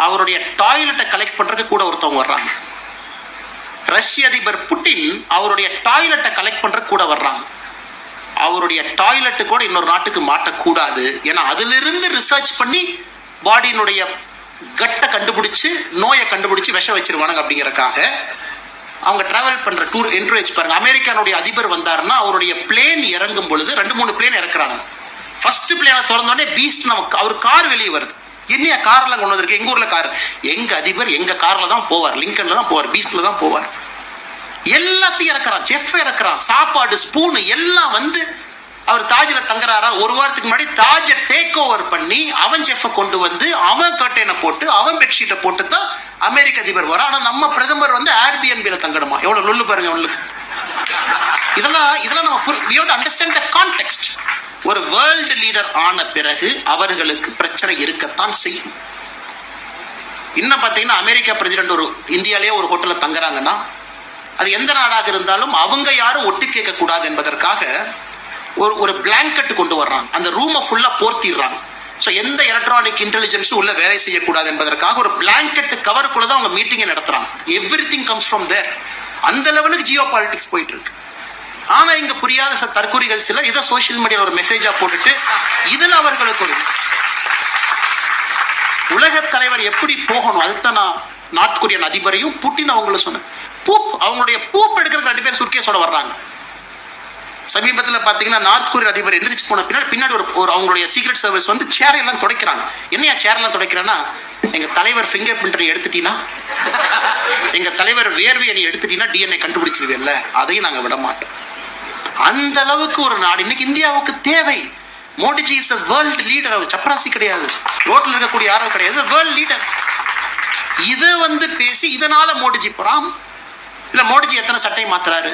அவருடைய டாய்லெட்டை கலெக்ட் பண்றதுக்கு கூட ஒருத்தவங்க வர்றாங்க. ரஷ்ய அதிபர் புட்டின் அவருடைய டாய்லெட்டை கலெக்ட் பண்றதுக்கு கூட வர்றாங்க. அவருடைய டாய்லெட்டு கூட இன்னொரு நாட்டுக்கு மாட்டக்கூடாது, ஏன்னா அதுல இருந்து ரிசர்ச் பண்ணி பாடியினுடைய கட்டை கண்டுபிடிச்சு நோயை கண்டுபிடிச்சு விஷம் வச்சிருவானுங்க. அப்படிங்கறக்காக அவங்க டிராவல் பண்ற டூர் என்கரேஜ் பாருங்க. அமெரிக்கானுடைய அதிபர் வந்தாருன்னா அவருடைய பிளேன் இறங்கும் பொழுது 2-3 பிளேன் இறக்குறாங்க. ஃபர்ஸ்ட் பிளேனை திறந்தோடனே பீஸ்ட் நமக்கு அவர் கார் வெளியே வருது. என்னையா கார்லாம் கொண்டு வந்திருக்கு? எங்க ஊர்ல கார், எங்க அதிபர் எங்க கார்ல தான் போவார், லிங்கன்ல தான் போவார், பீஸ்ட்ல தான் போவார். எல்லாத்தையும் இறக்குறான், செஃப் இறக்குறான், சாப்பாடு ஸ்பூன் எல்லாம் அவர் தாஜ்ல தங்குறாரா, ஒரு வாரத்துக்கு முன்னாடி தாஜை டேக் ஓவர் பண்ணி அவன் செஃப்பை கொண்டு அவன் கர்டைனை போட்டு அவன் பெட்ஷீட்டை போட்டு தான் அமெரிக்க அதிபர் வர. ஆனா நம்ம பிரதமர் ஏர்பிஎன்பில தங்கணுமா? எவ்வளவு லொல்லு பாருங்க உங்களுக்கு. இதெல்லாம் நம்ம we have to understand the context. ஒரு வேர்ல்டு லீடர் ஆன பிறகு அவர்களுக்கு பிரச்சனை இருக்கத்தான் செய்யும். இன்னும் பாத்தீங்கன்னா அமெரிக்கா பிரசிடென்ட் ஒரு இந்தியாலேயே ஒரு ஹோட்டல்ல தங்குறாங்கன்னா அது எந்த நாடாக இருந்தாலும் அவங்க யாரும் ஒட்டு கேட்க கூடாது என்பதற்காக ஒரு பிளாங்கெட் கொண்டு வர்றாங்க, அந்த ரூமை ஃபுல்லா போர்த்திடுறாங்க. ஸோ எந்த எலக்ட்ரானிக் இன்டெலிஜென்ஸும் உள்ள வேலை செய்யக்கூடாது என்பதற்காக ஒரு பிளாங்கெட் கவருக்குள்ள தான் அவங்க மீட்டிங்கை நடத்துறாங்க. எவ்ரி திங் கம்ஸ் ஃப்ரம் தேர். அந்த லெவலுக்கு ஜியோ பாலிடிக்ஸ் போயிட்டு இருக்கு. ஆனா இங்க புரியாத தற்கொலைகள் சிலர் இதை சோசியல் மீடியாவில் ஒரு மெசேஜா போட்டுட்டு இதுல அவர்களுக்கு ஒரு உலக தலைவர் எப்படி போகணும், அதுதான் நான் நார்த் கொரியன் அதிபரையும் புட்டின் அவங்கள சொன்னேன். அவங்களுடைய பூப் எடுக்கிறதுக்கு 2 பேர் சுர்கேஸோட வர்றாங்க. சமீபத்தில் பார்த்தீங்கன்னா நார்த் கொரியன் அதிபர் எந்திரிச்சு போன பின்னாடி ஒரு அவங்களுடைய சீக்ரெட் சர்வீஸ் வந்து சேர் எல்லாம் துடைக்கிறாங்க. என்னையா சேர் எல்லாம் துடைக்கிறேன்னா, எங்க தலைவர் ஃபிங்கர் பிரிண்ட் எடுத்துட்டீங்கன்னா, எங்க தலைவர் வேர்வையை நீ எடுத்துட்டீங்கன்னா டிஎன்ஏ கண்டுபிடிச்சிருவேல்ல, அதையும் நாங்கள் விட மாட்டோம். அந்த அளவுக்கு ஒரு நாடு இன்னைக்கு இந்தியாவுக்கு தேவை. Modiji is a world leader. அவர் சப்ராசி கிடையாது, ரோட்ல இருக்கக்கூடிய யாரும் கிடையாது, வேர்ல்ட் லீடர். இதை வந்து பேசி இதனால மோடிஜி போறாம். இல்ல மோடிஜி எத்தனை சட்டை மாத்துறாரு,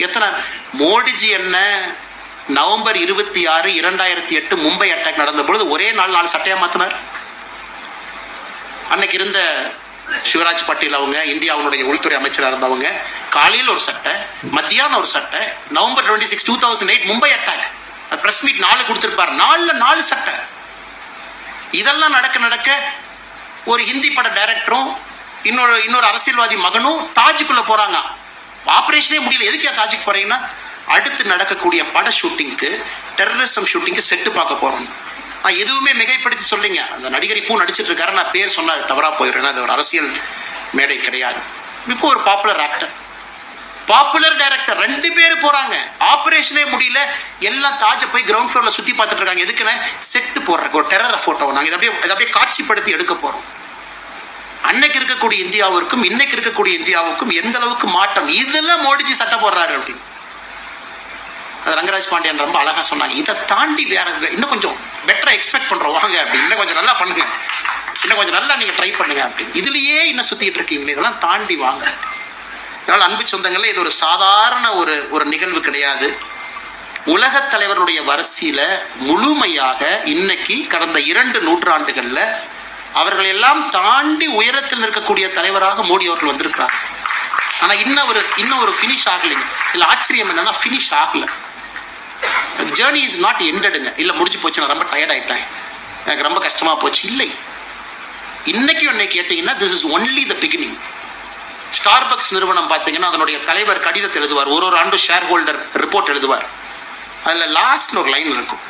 எத்தனை மோடிஜி என்ன நவம்பர் 26, 2008 மும்பை அட்டாக் நடந்த பொழுது ஒரே நாள் 4 சட்டையா மாத்தினார். அன்னைக்கு இருந்த சிவராஜ் பட்டேல் அவங்க இந்தியாவுடைய உள்துறை அமைச்சராக இருந்தவங்க காலையில் ஒரு சட்டை, மத்தியானம் ஒரு சட்டை. November 26, 2008 Mumbai attack press meet 4 கொடுத்திருப்பார். 4 சட்டை. இதெல்லாம் நடக்க ஒரு ஹிந்தி பட டைரக்டரும் இன்னொரு அரசியல்வாதி மகனும் தாஜுக்குள்ள போறாங்க. ஆபரேஷனே முடியல. எதுக்கே தாஜுக்கு போறீங்கன்னா, அடுத்து நடக்கக்கூடிய பட ஷூட்டிங்க்கு, டெரரிசம் ஷூட்டிங்க்கு செட்டு பார்க்க போறோம். நான் எதுவுமே மிகைப்படுத்தி சொல்லிங்க, அந்த நடிகர் இப்போ நடிச்சிட்டு இருக்காரு, நான் பேர் சொன்னா அது தவறா போயிடுறேன். அது ஒரு அரசியல் மேடை கிடையாது. இப்போ ஒரு பாப்புலர் ஆக்டர், பாப்புலர் டைரக்டர் 2 பேர் போறாங்க. ஆபரேஷனே முடியல, எல்லாம் தாஜை போய் கிரவுண்ட் ஃப்ளோர்ல சுத்தி பார்த்துட்டு இருக்காங்க. எதுக்குன்னு செட்டு போடுறக்கு ஒரு டெரர் போட்டோ நாங்க இதை அப்படியே காட்சிப்படுத்தி எடுக்க போறோம். அன்னைக்கு இருக்கக்கூடிய இந்தியாவிற்கும் இன்னைக்கு இருக்கக்கூடிய இந்தியாவுக்கும் எந்த அளவுக்கு மாற்றம். இதெல்லாம் மோடிஜி சட்டை போடுறாரு அப்படின்னு ரங்கராஜ் பாண்டியன் ரொம்ப அழகா சொன்னாங்க. இதை தாண்டி வேற இன்னும் கொஞ்சம் பெட்டரா எக்ஸ்பெக்ட் பண்றோம் வாங்க அப்படின்னு, இன்னும் கொஞ்சம் நல்லா பண்ணுங்க, இன்னும் கொஞ்சம் நல்லா நீங்க ட்ரை பண்ணுங்க அப்படின்னு. இதுலயே இன்னும் சுத்திட்டு இருக்கீங்களே, இதெல்லாம் தாண்டி வாங்க. அதனால அன்பு சொந்தங்களே, இது ஒரு சாதாரண ஒரு நிகழ்வு கிடையாது. உலக தலைவருடைய வரிசையில முழுமையாக இன்னைக்கு கடந்த 2 நூற்றாண்டுகள்ல அவர்கள் எல்லாம் தாண்டி உயரத்தில் இருக்கக்கூடிய தலைவராக மோடி அவர்கள் வந்திருக்கிறார். ஆனா இன்னும் ஒரு ஃபினிஷ் ஆகலைங்க. இல்ல ஆச்சரியம் என்னன்னா, ஃபினிஷ் ஆகல. ஜேர்னி இஸ் நாட் எண்டடுங்க. இல்ல முடிஞ்சு போச்சு, நான் ரொம்ப டயர்ட் ஆயிட்டேன், எனக்கு ரொம்ப கஷ்டமா போச்சு, இல்லை. இன்னைக்கு என்னை கேட்டீங்கன்னா, this is only the beginning. Starbucks நிறுவனம் பார்த்தீங்கன்னா அதனுடைய தலைவர் கடிதத்தை எழுதுவார். ஒரு ஆண்டு ஷேர் ஹோல்டர் ரிப்போர்ட் எழுதுவார். அதில் லாஸ்ட்ல ஒரு லைன் இருக்கும்,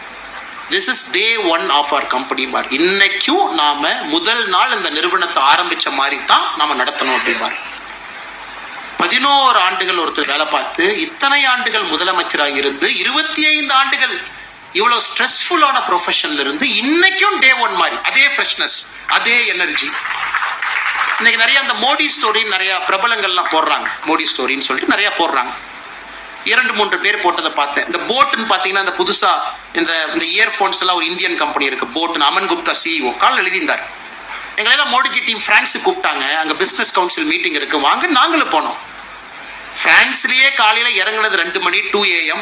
this is day 1 of our company பார். இன்னைக்கும் நாம முதல் நாள் இந்த நிறுவனத்தை ஆரம்பிச்ச மாதிரி தான் நாம நடத்தணும் அப்படின்பார். 11 ஆண்டுகள் ஒருத்தர் வேலை பார்த்து, இத்தனை ஆண்டுகள் முதலமைச்சராக இருந்து, 25 ஆண்டுகள் இவ்வளவு ஸ்ட்ரெஸ்ஃபுல்லான ப்ரொஃபஷன்ல இருந்து இன்னைக்கும் டே 1 மாதிரி அதே ஃப்ரெஷ்னஸ், அதே எனர்ஜி. இன்னைக்கு நிறைய அந்த மோடி ஸ்டோரின்னு நிறைய பிரபலங்கள்லாம் போடுறாங்க. மோடி ஸ்டோரின்னு சொல்லிட்டு நிறைய போடுறாங்க. 2-3 பேர் போட்டதை பார்த்தேன். இந்த போட்டுன்னு பார்த்தீங்கன்னா, இந்த புதுசா இந்த இயர்ஃபோன்ஸ் எல்லாம் ஒரு இந்தியன் கம்பெனி இருக்கு, போட்டுன்னு. அமன் குப்தா CEO கால் எழுதியிருந்தார். எங்களெல்லாம் மோடிஜி டீம் பிரான்ஸுக்கு கூப்பிட்டாங்க, அங்கே பிஸ்னஸ் கவுன்சில் மீட்டிங் இருக்கு வாங்க, நாங்களும் போனோம். பிரான்ஸ்லயே காலையில் இறங்குனது 2 மணி 2 AM,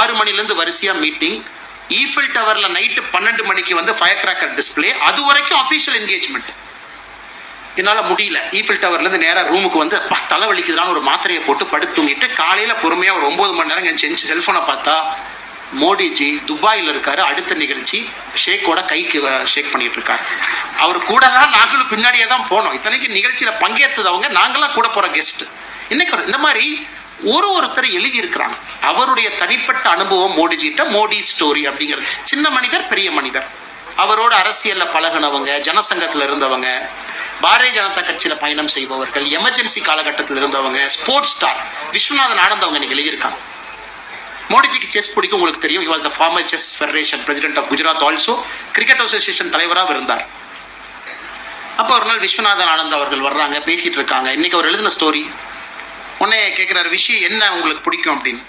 6 மணிலேருந்து வரிசையா மீட்டிங். ஈஃபில் டவர்ல நைட்டு 12 மணிக்கு வந்து ஃபயர் கிராக்கர் டிஸ்பிளே. அது வரைக்கும் அஃபீஷியல் என்கேஜ்மெண்ட். என்னால் முடியல. ஈஃபில் டவர்லேருந்து நேராக ரூமுக்கு வந்து தலைவலிக்குதுனால ஒரு மாத்திரையை போட்டு படுத்து தூங்கிட்டு, காலையில் பொறுமையாக ஒரு 9 மணி நேரம் செஞ்சு செல்ஃபோனை பார்த்தா மோடிஜி துபாயில் இருக்காரு. அடுத்த நிகழ்ச்சி ஷேக்கோட கைக்கு ஷேக் பண்ணிட்டு இருக்காரு. அவர் கூட தான் நாங்களும் பின்னாடியே தான் போனோம். இத்தனைக்கு நிகழ்ச்சியில் பங்கேற்றதவங்க, நாங்களாம் கூட போகிற கெஸ்ட். இன்னைக்கு இந்த மாதிரி ஒருத்தர் எழுதி இருக்கிறாங்க அவருடைய தனிப்பட்ட அனுபவம் மோடிஜிட்ட. மோடி ஸ்டோரி அப்படிங்கிறது. சின்ன மனிதர், பெரிய மனிதர், அவரோட அரசியல்ல பழகினவங்க, ஜனசங்கத்தில் இருந்தவங்க, பாரதிய ஜனதா கட்சியில பயணம் செய்பவர்கள், எமர்ஜென்சி காலகட்டத்தில் இருந்தவங்க, ஸ்போர்ட்ஸ் ஸ்டார் விஸ்வநாதன் ஆனந்த் அவங்க இன்னைக்கு எழுதியிருக்காங்க. மோடிஜிக்கு செஸ் பிடிக்கும், உங்களுக்கு தெரியும். He was the former chess federation president of Gujarat also. Cricket association தலைவராக இருந்தார். அப்போ ஒரு நாள் விஸ்வநாதன் ஆனந்த் அவர்கள் வர்றாங்க, பேசிட்டு இருக்காங்க. இன்னைக்கு அவர் எழுதின ஸ்டோரி. உடனே கேட்குறாரு, விஷயம் என்ன உங்களுக்கு பிடிக்கும் அப்படின்னு.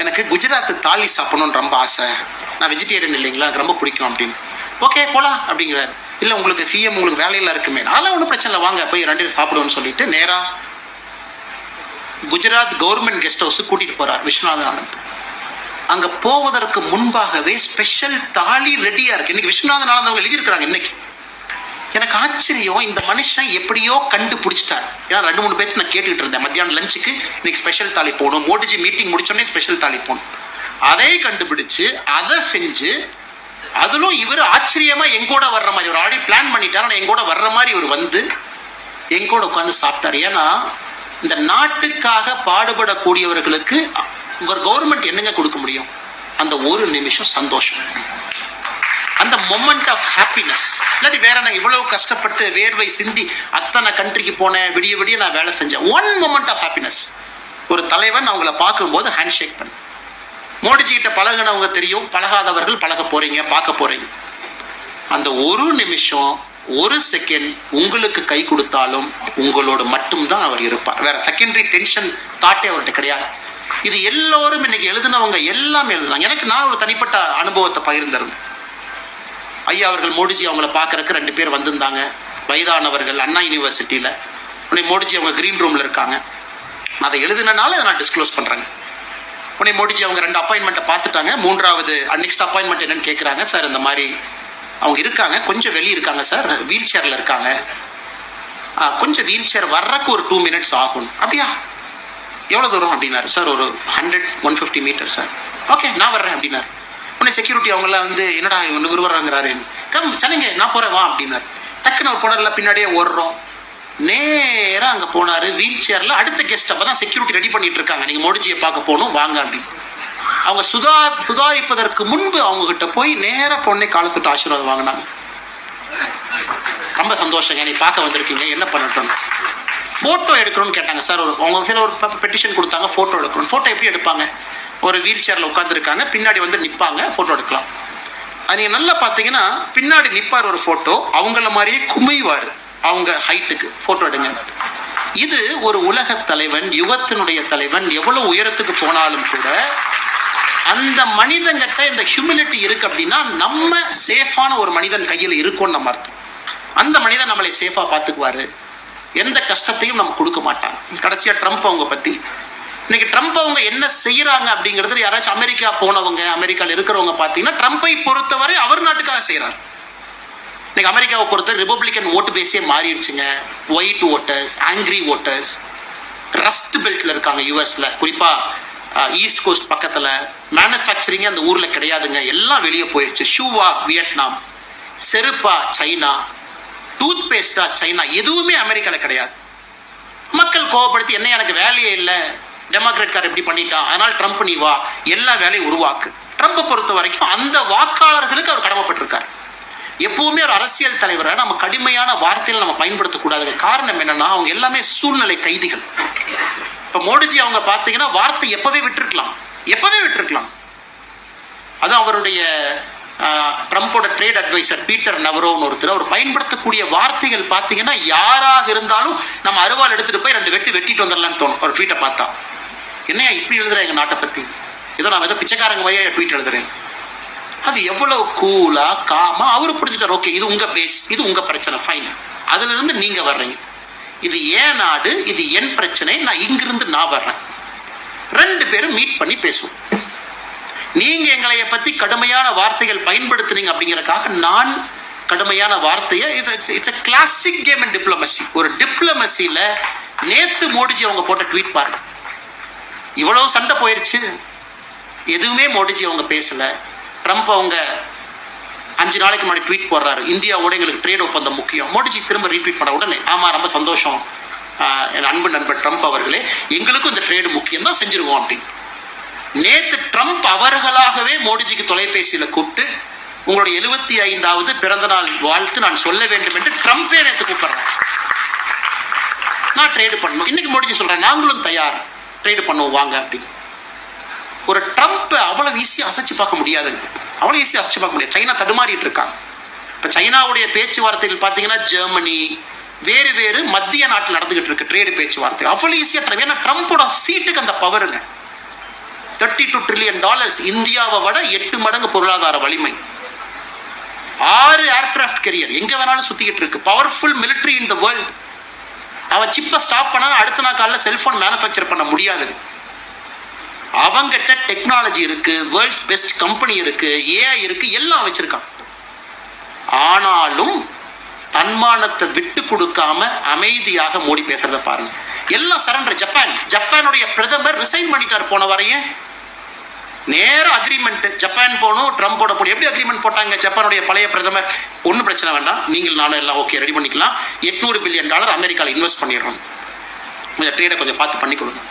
எனக்கு குஜராத் தாலி சாப்பிடணும்னு ரொம்ப ஆசை, நான் வெஜிடேரியன் இல்லைங்களா, எனக்கு ரொம்ப பிடிக்கும் அப்படின்னு. ஓகே போகலாம் அப்படிங்கிறாரு. இல்லை உங்களுக்கு சிஎம் உங்களுக்கு வேலையெல்லாம் இருக்குமே, அதெல்லாம் ஒன்றும் பிரச்சனை இல்லை, வாங்க போய் 2 பேரும் சாப்பிடுவோம்னு சொல்லிட்டு நேராக குஜராத் கவர்மெண்ட் கெஸ்ட் ஹவுஸுக்கு கூட்டிகிட்டு போகிறார் விஸ்வநாதன் ஆனந்த். அங்கே போவதற்கு முன்பாகவே ஸ்பெஷல் தாலி ரெடியாக இருக்கு. இன்னைக்கு விஸ்வநாதன் ஆனந்த் அவங்க எழுதியிருக்கிறாங்க. இன்னைக்கு எனக்கு ஆச்சரியம், இந்த மனுஷன் எப்படியோ கண்டுபிடிச்சிட்டார். ஏன்னா 2-3 பேருக்கு நான் கேட்டுக்கிட்டு இருந்தேன், மத்தியானம் லஞ்சுக்கு இன்னைக்கு ஸ்பெஷல் தாலி போகணும், மோடிஜி மீட்டிங் முடிச்சோடனே ஸ்பெஷல் தாலி போகணும். அதை கண்டுபிடிச்சு அதை செஞ்சு, அதிலும் இவர் ஆச்சரியமா எங்கூட வர்ற மாதிரி ஒரு ஆல்ரெடி பிளான் பண்ணிட்டார். ஆனால் எங்கூட வர்ற மாதிரி இவர் வந்து எங்கூட உட்காந்து சாப்பிட்டார். ஏன்னா இந்த நாட்டுக்காக பாடுபடக்கூடியவர்களுக்கு உங்க கவர்மெண்ட் என்னங்க கொடுக்க முடியும்? அந்த ஒரு நிமிஷம் சந்தோஷம், அந்த மொமெண்ட் ஆஃப் ஹாப்பினஸ். இல்லாட்டி வேற நான் இவ்வளவு கஷ்டப்பட்டு வேர்வை சிந்தி அத்தனை கண்ட்ரிக்கு போனேன், விடிய விடிய நான் வேலை செஞ்சேன். One moment of happiness. ஒரு தலைவன் அவங்கள பார்க்கும்போது ஹேண்ட் ஷேக் பண்ண. மோடிஜி கிட்ட பழகினவங்க தெரியும், பழகாதவர்கள் பழக போறீங்க, பார்க்க போறீங்க. அந்த ஒரு நிமிஷம், ஒரு செகண்ட் உங்களுக்கு கை கொடுத்தாலும் உங்களோட மட்டும்தான் அவர் இருப்பார். வேற செகண்டரி டென்ஷன் தாட்டே அவர்கிட்ட கிடையாது. இது எல்லோரும் இன்னைக்கு எழுதினவங்க எல்லாமே எழுதுனாங்க. எனக்கு நான் ஒரு தனிப்பட்ட அனுபவத்தை பகிர்ந்திருந்தேன். ஐயா அவர்கள் மோடிஜி அவங்கள பார்க்கறதுக்கு 2 பேர் வந்திருந்தாங்க, வயதானவர்கள், அண்ணா யூனிவர்சிட்டியில். உடனே மோடிஜி அவங்க கிரீன் ரூமில் இருக்காங்க. அதை எழுதினால அதை நான் டிஸ்க்ளோஸ் பண்ணுறேங்க. உடனே மோடிஜி அவங்க 2 அப்பாயின்மெண்ட்டை பார்த்துட்டாங்க. 3வது நெக்ஸ்ட் அப்பாயின்மெண்ட் என்னன்னு கேட்குறாங்க. சார் இந்த மாதிரி அவங்க இருக்காங்க, கொஞ்சம் வெளியே இருக்காங்க சார், வீல் சேரில் இருக்காங்க, கொஞ்சம் வீல் சேர் வர்றக்கு ஒரு 2 மினிட்ஸ் ஆகும். அப்படியா, எவ்வளோ தூரம் அப்படின்னாரு. சார் ஒரு 100-150 மீட்டர் சார். ஓகே நான் வர்றேன் அப்படின்னாரு. உடனே செக்யூரிட்டி அவங்களாம் வந்து என்னடா இவன் விரும்புறாங்கிறாரு, கம் சரிங்க நான் போகிறேன் வா அப்படின்னாரு. டக்குன்னு ஒரு போனர்ல பின்னாடியே ஓடுறோம். நேராக அங்கே போனார் வீல் சேரில். அடுத்த கெஸ்ட் அப்போ தான் செக்யூரிட்டி ரெடி பண்ணிட்டு இருக்காங்க, நீங்கள் மோடிஜியை பார்க்க போகணும் வாங்க அப்படின்னு. அவங்க சுதாரிப்பதற்கு முன்பு அவங்க கிட்ட போய் நேராக பொண்ணை காலத்துட்டு ஆசீர்வாதம் வாங்கினாங்க. ரொம்ப சந்தோஷங்க, நீ பார்க்க வந்திருக்கீங்க, என்ன பண்ணட்டும், ஃபோட்டோ எடுக்கணும்னு கேட்டாங்க. சார் அவங்க சில ஒரு பெட்டிஷன் கொடுத்தாங்க, ஃபோட்டோ எடுக்கணும். ஃபோட்டோ எப்படி எடுப்பாங்க? ஒரு வீல் சேரில் உட்காந்துருக்காங்க, பின்னாடி வந்து நிற்பாங்க, ஃபோட்டோ எடுக்கலாம். அது நீங்கள் நல்லா பார்த்தீங்கன்னா பின்னாடி நிற்பார் ஒரு ஃபோட்டோ, அவங்கள மாதிரியே குமைவார் அவங்க ஹைட்டுக்கு, ஃபோட்டோ எடுங்க. இது ஒரு உலக தலைவன், யுகத்தினுடைய தலைவன், எவ்வளவு உயரத்துக்கு போனாலும் கூட அந்த மனிதன்கிட்ட இந்த ஹியூமிலிட்டி இருக்கு அப்படின்னா நம்ம சேஃபான ஒரு மனிதன் கையில் இருக்கும்னு நம்ம அர்த்தம். அந்த மனிதன் நம்மளை சேஃபாக பார்த்துக்குவாரு, எந்த கஷ்டத்தையும் நம்ம கொடுக்க மாட்டாங்க. கடைசியாக ட்ரம்ப் அவங்க பற்றி, இன்னைக்கு ட்ரம்ப் அவங்க என்ன செய்யறாங்க அப்படிங்கிறது யாராச்சும் அமெரிக்கா போனவங்க, அமெரிக்காவில் இருக்கிறவங்க பார்த்தீங்கன்னா ட்ரம்ப்பை பொறுத்தவரை அவர் நாட்டுக்காக செய்கிறார். இன்னைக்கு அமெரிக்காவை பொறுத்தவரை ரிபப்ளிகன் ஓட்டு பேஸே மாறிடுச்சுங்க. White voters, angry voters, rust பெல்ட்ல இருக்காங்க யூஎஸ்ல, குறிப்பாக ஈஸ்ட் கோஸ்ட் பக்கத்தில். மேனுஃபேக்சரிங்கே அந்த ஊரில் கிடையாதுங்க, எல்லாம் வெளியே போயிடுச்சு. ஷூவா வியட்நாம், செருப்பா சைனா, டூத் பேஸ்டா சைனா, எதுவுமே அமெரிக்காவில் கிடையாது. மக்கள் கோவப்படுத்தி என்ன எனக்கு வேலையே இல்லை, டெமோக்ராட்கார் எப்படி பண்ணிட்டான், அதனால் ட்ரம்ப் நீ வா, எல்லா வேலையும் உருவாக்கு. ட்ரம்ப்பை பொறுத்த வரைக்கும் அந்த வாக்காளர்களுக்கு அவர் கடமைப்பட்டிருக்கார். எப்பவுமே ஒரு அரசியல் தலைவரை நம்ம கடுமையான வார்த்தையில் நம்ம பயன்படுத்தக்கூடாது. காரணம் என்னன்னா அவங்க எல்லாமே சூழ்நிலை கைதிகள். இப்போ மோடிஜி அவங்க பார்த்தீங்கன்னா வார்த்தை எப்பவே விட்டுருக்கலாம். அதுவும் அவருடைய ட்ரம்போட ட்ரேட் அட்வைசர் பீட்டர் நவரோன்னு ஒருத்தர், அவர் பயன்படுத்தக்கூடிய வார்த்தைகள் பார்த்தீங்கன்னா யாராக இருந்தாலும் நம்ம அருவாள் எடுத்துட்டு போய் 2 வெட்டிட்டு வந்துடலான்னு தோணும். ஒரு ட்வீட்டை பார்த்தா என்னையா இப்படி எழுதுறேன் எங்கள் நாட்டை பற்றி, நான் ஏதோ பிச்சைக்காரங்க வழியா ட்வீட் எழுதுறேன். அது எவ்வளவு கூலா காமா அவரு புரிஞ்சுட்டார். ஓகே இது உங்க பேஸ், இது உங்க பிரச்சனை, ஃபைன், அதுல இருந்து நீங்க வர்றீங்க, இது ஏன் நாடு, இது என் பிரச்சனை, நான் இங்கிருந்து நான் வர்றேன், 2 பேரும் மீட் பண்ணி பேசுவோம். நீங்க எங்களை பத்தி கடுமையான வார்த்தைகள் பயன்படுத்துனீங்க அப்படிங்கறதுக்காக நான் கடுமையான வார்த்தையை, it's a classic game in diplomacy. ஒரு டிப்ளமசியில நேத்து மோடிஜி அவங்க போட்ட ட்வீட் பாருங்க, இவ்வளவு சண்டை போயிருச்சு, எதுவுமே மோடிஜி அவங்க பேசல. ட்ரம்ப் அவங்க 5 நாளைக்கு முன்னாடி ட்வீட் போடுறாரு, இந்தியாவோட எங்களுக்கு ட்ரேட் ஒப்பந்தம் முக்கியம். மோடிஜி திரும்ப ரீட்வீட் பண்ண உடனே ஆமா ரொம்ப சந்தோஷம் என் அன்பு நண்பர் ட்ரம்ப் அவர்களே, எங்களுக்கும் இந்த ட்ரேடு முக்கியம் தான், செஞ்சிருவோம் அப்படின்னு. நேற்று ட்ரம்ப் அவர்களாகவே மோடிஜிக்கு தொலைபேசியில் கூப்பிட்டு உங்களுடைய 75வது பிறந்த நாள் வாழ்த்து நான் சொல்ல வேண்டும் என்று ட்ரம்ப்பே நேற்று கூப்பிடுறேன். நான் ட்ரேடு பண்ணணும். இன்னைக்கு மோடிஜி சொல்றேன் நாங்களும் தயார், ட்ரேடு பண்ணுவோம் வாங்க அப்படின்னு. ஒரு ட்ரம்ப் அவ்வளவு ஈஸியாக அசைச்சு பார்க்க முடியாதுங்க, அவ்வளோ ஈஸியாக அசைச்சு பார்க்க முடியாது. சைனா தடுமாறிட்டு இருக்காங்க. இப்போ சைனாவுடைய பேச்சுவார்த்தைகள் பார்த்தீங்கன்னா ஜெர்மனி வேறு வேறு மத்திய நாட்டில் நடந்துகிட்டு இருக்கு ட்ரேடு பேச்சுவார்த்தை. அவ்வளோ ஈஸியாக, ஏன்னா ட்ரம்ப்போட சீட்டுக்கு அந்த பவருங்க. $32 trillion, இந்தியாவை விட 8 மடங்கு பொருளாதார வலிமை, 6 ஏர்கிராஃப்ட் கேரியர் எங்க வேணாலும் சுத்திக்கிட்டு இருக்கு, powerful military in the world. அவன் சிப்பை ஸ்டாப் பண்ணா அடுத்த நாள் காலையில் செல்போன் மேனுஃபேக்சர் பண்ண முடியாது. அவங்கிட்ட டெக்னாலஜி இருக்கு, வேர்ல்ட்ஸ் பெஸ்ட் கம்பெனி இருக்கு, ஏஐ இருக்கு, எல்லாம் வச்சிருக்கான். ஆனாலும் தன்மானத்தை விட்டு கொடுக்காம அமைதியாக மோடி பேசுறத பாருங்க. எல்லாம் சரண்டர். ஜப்பானுடைய பிரதமர் ரிசைன் பண்ணிட்டார் போன வரையும். நேர அக்ரிமெண்ட் ஜப்பான் போகணும், ட்ரம்போட போகணும். எப்படி அக்ரிமெண்ட் போட்டாங்க? ஜப்பானுடைய பழைய பிரதமர் ஒன்றும் பிரச்சனை வேண்டாம், நீங்கள் நானும் எல்லாம் ஓகே ரெடி பண்ணிக்கலாம், $800 பில்லியன் அமெரிக்காவில் இன்வெஸ்ட் பண்ணிடுறோம். கொஞ்சம் ட்ரேடை கொஞ்சம் பார்த்து பண்ணி கொடுங்க.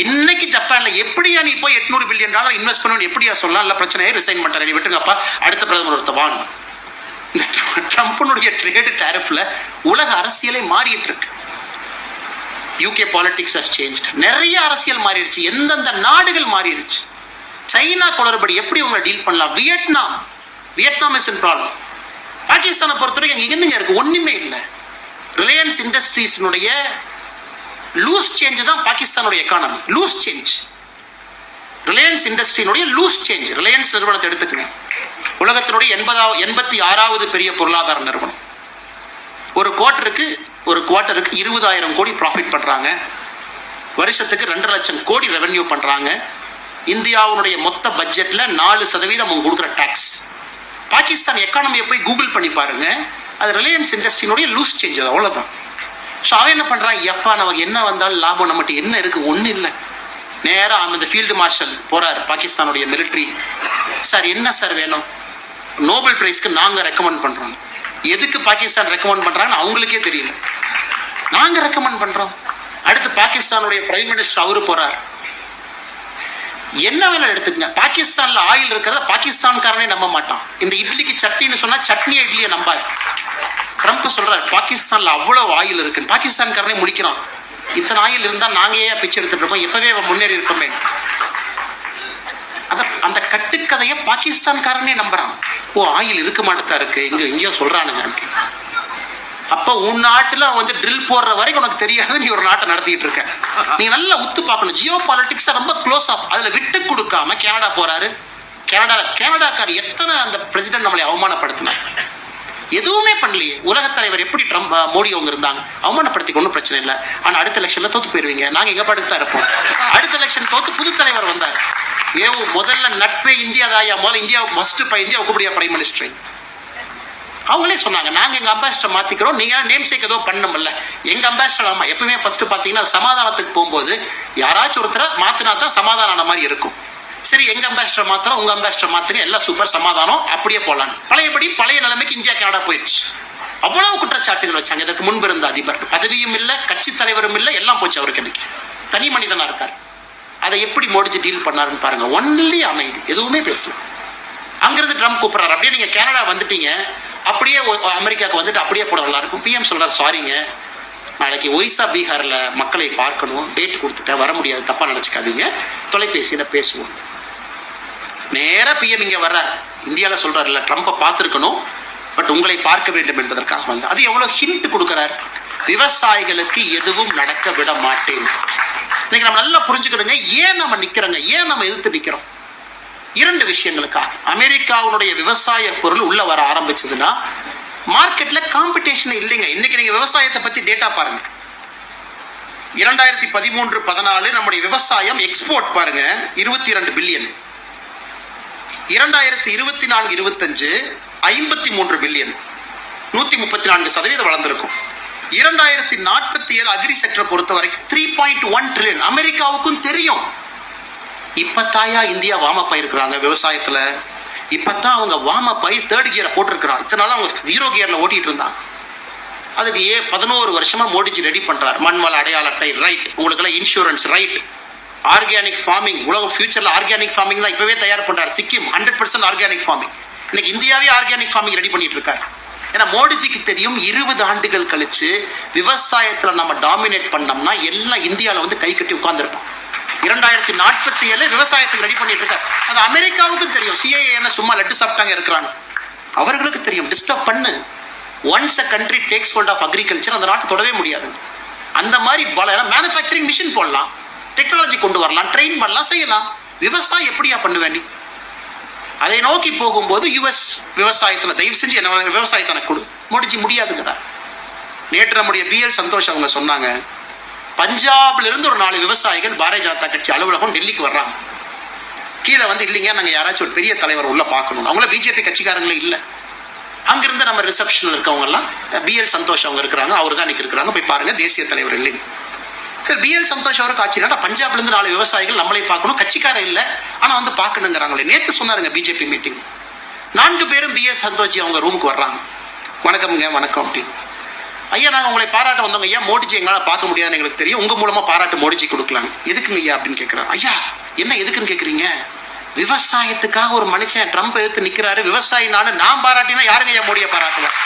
இன்னைக்கு ஜப்பான்ல எப்படியா நீ போய் $800 பில்லியன் இன்வெஸ்ட் பண்ணணும் எப்படியா சொல்லலாம்? இல்லை பிரச்சனையே ரிசைன் பண்ணுற நீ விட்டுங்கப்பா, அடுத்த பிரதமர் ஒருத்த வாங்க. இந்த ட்ரம்ப்னுடைய ட்ரேடு டேரிஃப்ல உலக அரசியலை மாறிட்டு இருக்கு. UK politics has changed. நிறைய அரசியல் மாறிடுச்சு, எந்தெந்த நாடுகள் மாறிடுச்சு. சைனா குளறுபடி எப்படி உங்களை டீல் பண்ணலாம்? Vietnam is in problem. பாகிஸ்தானை பொறுத்தவரைக்கும் இங்க என்னங்க இருக்கு? ஒண்ணுமே இல்லை. ரிலையன்ஸ் இண்டஸ்ட்ரீஸ்னுடைய லூஸ் சேஞ்ச் தான் பாகிஸ்தானுடைய எக்கானமி. லூஸ் சேஞ்ச், ரிலையன்ஸ் இண்டஸ்ட்ரியினுடைய லூஸ் சேஞ்ச். ரிலையன்ஸ் நிறுவனத்தை எடுத்துக்கங்க, உலகத்தினுடைய 86வது பெரிய பொருளாதார நிறுவனம். ஒரு குவார்ட்டருக்கு 20,000 கோடி ப்ராஃபிட் பண்றாங்க. வருஷத்துக்கு 2 லட்சம் கோடி ரெவென்யூ பண்றாங்க. இந்தியாவுடைய மொத்த பட்ஜெட்ல 4% அவங்க கொடுக்குற டாக்ஸ். பாகிஸ்தான் எக்கானமியை போய் கூகுள் பண்ணி பாருங்க, அது ரிலையன்ஸ் இண்டஸ்ட்ரியினுடைய லூஸ் சேஞ்ச், அது அவ்வளவுதான். ஸோ அவன் என்ன பண்றான்? எப்பா நமக்கு என்ன வந்தாலும் லாபம் நம்மகிட்ட என்ன இருக்கு? ஒன்றும் இல்லை. நேராக அந்த ஃபீல்டு மார்ஷல் போறாரு, பாகிஸ்தானுடைய மிலிட்ரி. சார் என்ன சார் வேணும்? நோபல் பிரைஸ்க்கு நாங்கள் ரெக்கமெண்ட் பண்றோம். எதுக்கு பாகிஸ்தான் ரெக்கமெண்ட் பண்றாங்கன்னு அவங்களுக்கே தெரியல. நாங்கள் ரெக்கமெண்ட் பண்றோம். அடுத்து பாகிஸ்தானுடைய பிரைம் மினிஸ்டர் அவரு போறார். என்ன வேலை எடுத்துக்கங்க, பாகிஸ்தான்ல ஆயில் இருக்கிறத பாகிஸ்தான்காரனே நம்ப மாட்டான். இந்த இட்லிக்கு சட்னின்னு சொன்னா சட்னியை இட்லியை நம்பாது. ட்ரம்ப் சொல்றாரு பாகிஸ்தான்ல அவ்வளவு ஆயில் இருக்குன்னு. பாகிஸ்தான்காரனே முடிக்கிறான். இத்தனை ஆயில் இருந்தா நாங்க ஏன் பிச்சை எடுத்துட்டு இருக்கோம், எப்பவே முன்னேறி இருக்கோமே. அந்த கட்டுக்கதையை பாகிஸ்தான்காரனே நம்புறான். ஓ ஆயில் இருக்க மாட்டேதான் இருக்கு, இங்கேயோ சொல்றானுங்க. அப்ப உன் நாட்டுல வந்து ட்ரில் போடுற வரைக்கும் உனக்கு தெரியாது, நீ ஒரு நாட்டை நடத்திட்டு இருக்க. நீங்க நல்லா உத்து பார்க்கணும். ஜியோ பாலிட்டிக்ஸ் ரொம்ப க்ளோஸ் ஆஃப். அதுல விட்டு கொடுக்காம கனடா போறாரு. கனடாக்கார் எத்தனை அந்த பிரசிடென்ட் நம்மளை அவமானப்படுத்தினார், எதுவுமே பண்ணலையே. உலக தலைவர் எப்படி ட்ரம்ப் மோடி அவங்க இருந்தாங்க, அவமானப்படுத்திக்க ஒன்றும் பிரச்சனை இல்லை. ஆனா அடுத்த எலெக்ஷன்ல தோத்து போயிருவீங்க, நாங்க எங்க படுத்தா இருப்போம். அடுத்த எலெக்ஷன் தோத்து புது தலைவர் வந்தார். முதல்ல நட்பே இந்தியா தாயா, முதல்ல இந்தியாவுக்கு மஸ்ட் இந்தியா கூப்பிடியா பிரைம் மினிஸ்டர். அவங்களே சொன்னாங்க நாங்க எங்க அம்பாசிடர் மாத்திக்கிறோம், நீங்க நேம் சேக் ஏதோ பண்ணணும்ல. எங்க அம்பாசிடர் ஆமா எப்பவுமே ஃபர்ஸ்ட் பாத்தீங்கன்னா சமாதானத்துக்கு போகும்போது யாராச்சும் ஒருத்தரை மாத்தினா தான் சமாதான மாதிரி இருக்கும். சரி எங்க அம்பாசிடர் மாத்திரம், உங்க அம்பாசிடர் மாத்துங்க, எல்லாம் சூப்பர் சமாதானம், அப்படியே போலாம். பழைய நிலைமைக்கு இந்தியா கனடா போயிடுச்சு. அவ்வளவு குற்றச்சாட்டுகள் வச்சாங்க. இதற்கு முன்பு இருந்த அதிபர் பதவியும் இல்லை, கட்சி தலைவரும் இல்லை, எல்லாம் போச்சு. அவருக்கு இன்னைக்கு தனி மனிதனா இருக்கார். அதை எப்படி மோடிஜி டீல் பண்ணாருன்னு பாருங்க. ஒன்லி அமைதி, எதுவுமே பேசல. அங்கிருந்து ட்ரம்ப் கூப்பிடுறாரு, அப்படியே நீங்க கனடா வந்துட்டீங்க, அப்படியே அமெரிக்காவுக்கு வந்துட்டு அப்படியே போட நல்லா இருக்கும். பிஎம் சொல்றாரு சாரிங்க, நாளைக்கு ஒரிசா பீகார்ல மக்களை பார்க்கணும், டேட் கொடுத்துட்டேன், வர முடியாது, தப்பா நினைச்சுக்காதீங்க, தொலைபேசியில பேசுவோம். நேரா பிஎம் இங்க வர்றாரு. இந்தியாவில் சொல்றாருல்ல ட்ரம்ப்பை பார்த்துருக்கணும், பட் உங்களை பார்க்க வேண்டும் என்பதற்காக வந்து அது எவ்வளவு ஹிண்ட் கொடுக்கிறார். விவசாயிகளுக்கு எதுவும் நடக்க விட மாட்டேன். இன்னைக்கு நம்ம நல்லா புரிஞ்சுக்கிறோங்க ஏன் நம்ம நிக்கிறோங்க, ஏன் நம்ம எதிர்த்து நிக்கிறோம். 2 விஷயங்களுக்காக. அமெரிக்காவுடைய விவசாய பொருள் உள்ள வர ஆரம்பிச்சதுன்னா மார்க்கெட்ல காம்படிஷன் இல்லைங்க. இன்னைக்கு நீங்க விவசாயத்தை பத்தி டேட்டா பாருங்க. 2013-14 நம்முடைய விவசாயம் எக்ஸ்போர்ட் பாருங்க 22 பில்லியன். 2024-25 53 பில்லியன், 134% வளர்ந்திருக்கும். 2047 அக்ரி செக்டர் பொறுத்த வரைக்கும் 3.1 ட்ரில்லியன். அமெரிக்காவுக்கும் தெரியும். இப்பத்தாயா இந்தியா வார்ம் ஆயிருக்கிறாங்க விவசாயத்துல. இப்பதான் அவங்க வார்ம் அப் ஆகி 3rd கியரை போட்டிருக்கிறாங்க. இத்தனை நாள் அவங்க 0 கியர்ல ஓட்டிட்டு இருந்தாங்க. அதுக்கு 11 வருஷமா மோடிஜி ரெடி பண்றாரு. மண்வள அடையாள அட்டை ரைட், உங்களுக்கு எல்லாம் இன்சூரன்ஸ் ரைட், ஆர்கானிக் ஃபார்மிங், உலகம் ஃபியூச்சர்ல ஆர்கானிக் ஃபார்மிங் தான் இப்பவே தயார் பண்றாரு. Sikkim 100% organic farming. இன்னைக்கு இந்தியாவே ஆர்கானிக் ஃபார்மிங் ரெடி பண்ணிட்டு இருக்காரு. ஏன்னா மோடிஜிக்கு தெரியும் 20 ஆண்டுகள் கழிச்சு விவசாயத்துல நம்ம டாமினேட் பண்ணோம்னா எல்லாம் இந்தியாவில வந்து கை கட்டி உட்கார்ந்துருப்போம். 2047 விவசாயத்துக்கு ரெடி பண்ணிட்டு இருக்காரு. அது அமெரிக்காவுக்கும் தெரியும். சிஏஏ சும்மா லட்டு சாப்பிட்டாங்க இருக்கிறாங்க. அவர்களுக்கு தெரியும் டிஸ்டர்ப் பண்ணு. Once a country takes hold of agriculture அந்த நாட்டு தொடவே முடியாது. அந்த மாதிரி மேனுஃபேக்சரிங் மிஷின் போடலாம், டெக்னாலஜி கொண்டு வரலாம், ட்ரெயின் பண்ணலாம், செய்யலாம். விவசாயம் எப்படியா பண்ணுவேன்? அதை நோக்கி போகும்போது யுஎஸ் விவசாயத்துல தயவு செஞ்சு என்ன விவசாயத்தை எனக்கு கொடு. மோடிஜி முடியாதுங்கதா. நேற்று நம்முடைய BL சந்தோஷ் அவங்க சொன்னாங்க, பஞ்சாப்ல இருந்து ஒரு 4 விவசாயிகள் பாரதிய ஜனதா கட்சி அலுவலகம் டெல்லிக்கு வர்றாங்க. கீழே வந்து இல்லைங்க நாங்க யாராச்சும் ஒரு பெரிய தலைவர் உள்ள பார்க்கணும். அவங்கள பிஜேபி கட்சிக்காரங்களே இல்லை. அங்கிருந்து நம்ம ரிசப்ஷன்ல இருக்கவங்க எல்லாம் BL சந்தோஷ் அவங்க இருக்கிறாங்க, அவரு தான் இன்னைக்கு இருக்கிறாங்க, போய் பாருங்க தேசிய தலைவர் இல்லைன்னு. சரி BL சந்தோஷ் அவருக்கு ஆச்சுன்னா பஞ்சாப்ல இருந்து 4 விவசாயிகள் நம்மளே பார்க்கணும், கட்சிக்காரன் இல்லை ஆனா வந்து பார்க்கணுங்கிறாங்களே. நேற்று சொன்னாருங்க பிஜேபி மீட்டிங். 4 பேரும் BL சந்தோஷ்ஜி அவங்க ரூமுக்கு வர்றாங்க. வணக்கம்ங்க வணக்கம் அப்படின்னு. ஐயா நாங்கள் உங்களை பாராட்ட வந்தோங்க ஐயா, மோடிஜி எங்களால் பார்க்க முடியாதுன்னு எங்களுக்கு தெரியும், உங்கள் மூலமாக பாராட்டு மோடிஜி கொடுக்கலாம். எதுக்குங்க ஐயா அப்படின்னு கேட்குறாரு. ஐயா என்ன எதுக்குன்னு கேட்குறீங்க? விவசாயத்துக்காக ஒரு மனுஷன் ட்ரம்ப் எடுத்து நிற்கிறாரு, விவசாயி நான் பாராட்டினா யாருங்க ஐயா மோடியை பாராட்டுவேன்?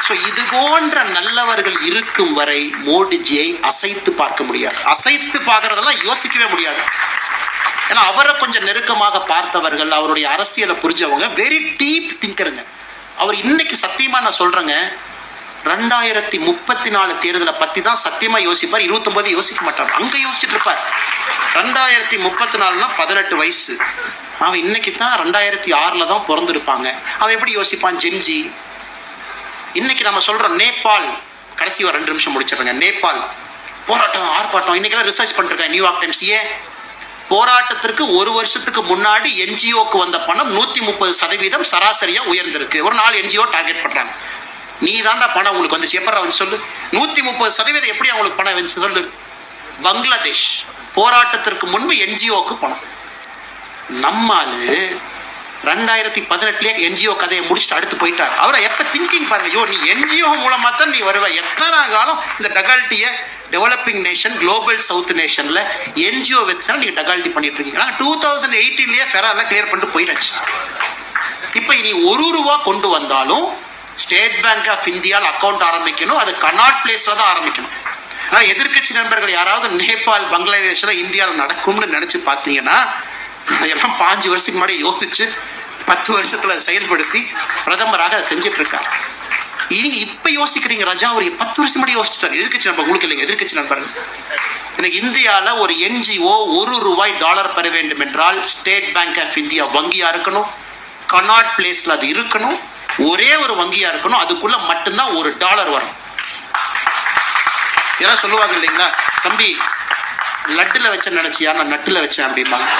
ஸோ இது போன்ற நல்லவர்கள் இருக்கும் வரை மோடிஜியை அசைத்து பார்க்க முடியாது. அசைத்து பார்க்கறதெல்லாம் யோசிக்கவே முடியாது. ஏன்னா அவரை கொஞ்சம் நெருக்கமாக பார்த்தவர்கள், அவருடைய அரசியலை புரிஞ்சவங்க, வெரி டீப் திங்கருங்க. அவர் இன்னைக்கு சத்தியமா நான் சொல்றேங்க, 2034 தேர்தலை பத்தி தான் சத்தியமா யோசிப்பார். 29 யோசிக்க மாட்டார், அங்க யோசிச்சுட்டு இருப்பார். 2034 18 வயசு. அவன் இன்னைக்கு தான் 2006 தான் பிறந்திருப்பாங்க. அவன் எப்படி யோசிப்பான்? ஜென்ஜி. இன்னைக்கு நம்ம சொல்றோம் நேபாள், கடைசி ஒரு 2 நிமிஷம் முடிச்சிடுறேங்க. நேபாள் போராட்டம் ஆர்ப்பாட்டம் இன்னைக்கெல்லாம் ரிசர்ச் பண்ணிருக்கேன் நியூயார்க் டைம்ஸ். ஏன் போராட்டத்திற்கு 1 வருஷத்துக்கு முன்னாடி என்ஜிஓக்கு வந்த பணம் 130% சராசரியா உயர்ந்திருக்கு. ஒரு 4 என்ஜிஓ டார்கெட் பண்றாங்க. நீ தாண்டா பணம் உங்களுக்கு வந்துச்சு, எப்படா வந்து சொல்லு. 130% எப்படி அவங்களுக்கு பணம் வந்துச்சு சொல்லு. பங்களாதேஷ் போராட்டத்திற்கு முன்பு என்ஜிஓக்கு பணம். நம்மாலு 2018 என்ஜிஓ கதையை முடிச்சுட்டு அடுத்து போயிட்டார். அவரை எப்ப திங்கிங் பாருங்க, ஐயோ நீ என்ஜிஓ மூலமா தான் நீ வருவ. எத்தனை காலம் இந்த டகால்ட்டிய டெவலப்பிங் நேஷன், குளோபல் சவுத் நேஷன்ல என்ஜிஓ வச்சா நீங்க டகால்ட்டி பண்ணிட்டு இருக்கீங்க. 2018 ஃபெரால கிளியர் பண்ணிட்டு போயிடுச்சு. இப்ப இனி 1 ரூபா கொண்டு வந்தாலும் ஸ்டேட் பேங்க் ஆஃப் இந்தியாவில் அக்கௌண்ட் ஆரம்பிக்கணும். அது கனாட் பிளேஸ்ல தான் ஆரம்பிக்கணும். ஆனால் எதிர்கட்சி நண்பர்கள் யாராவது நேபாள், பங்களாதேஷ்ல இந்தியாவில் நடக்கும்னு நினைச்சு பார்த்தீங்கன்னா அதெல்லாம் 5 வருஷத்துக்கு முன்னாடி யோசிச்சு 10 வருஷத்துல செயல்படுத்தி பிரதமராக அதை செஞ்சுட்டு இருக்காரு. நீங்க இப்ப யோசிக்கிறீங்க ராஜா, ஒரு 10 வருஷம் முன்னாடி யோசிச்சுட்டாரு. எதிர்கட்சி நண்பர் உங்களுக்கு இல்லைங்க, எதிர்கட்சி நண்பர்கள். இன்னைக்கு இந்தியாவில் ஒரு என்ஜிஓ $1 பெற வேண்டும் என்றால் ஸ்டேட் பேங்க் ஆஃப் இந்தியா வங்கியா இருக்கணும், கனாட் பிளேஸ்ல அது இருக்கணும், ஒரே ஒரு வங்கியா இருக்கணும். அதுக்குள்ள மட்டும்தான் $1 வரும். யாராவது சொல்லுவாங்க இல்லைங்களா, தம்பி லட்டுல வச்ச நினைச்சியா, நான் நட்டுல வச்சேன் அப்படிம்பாங்க.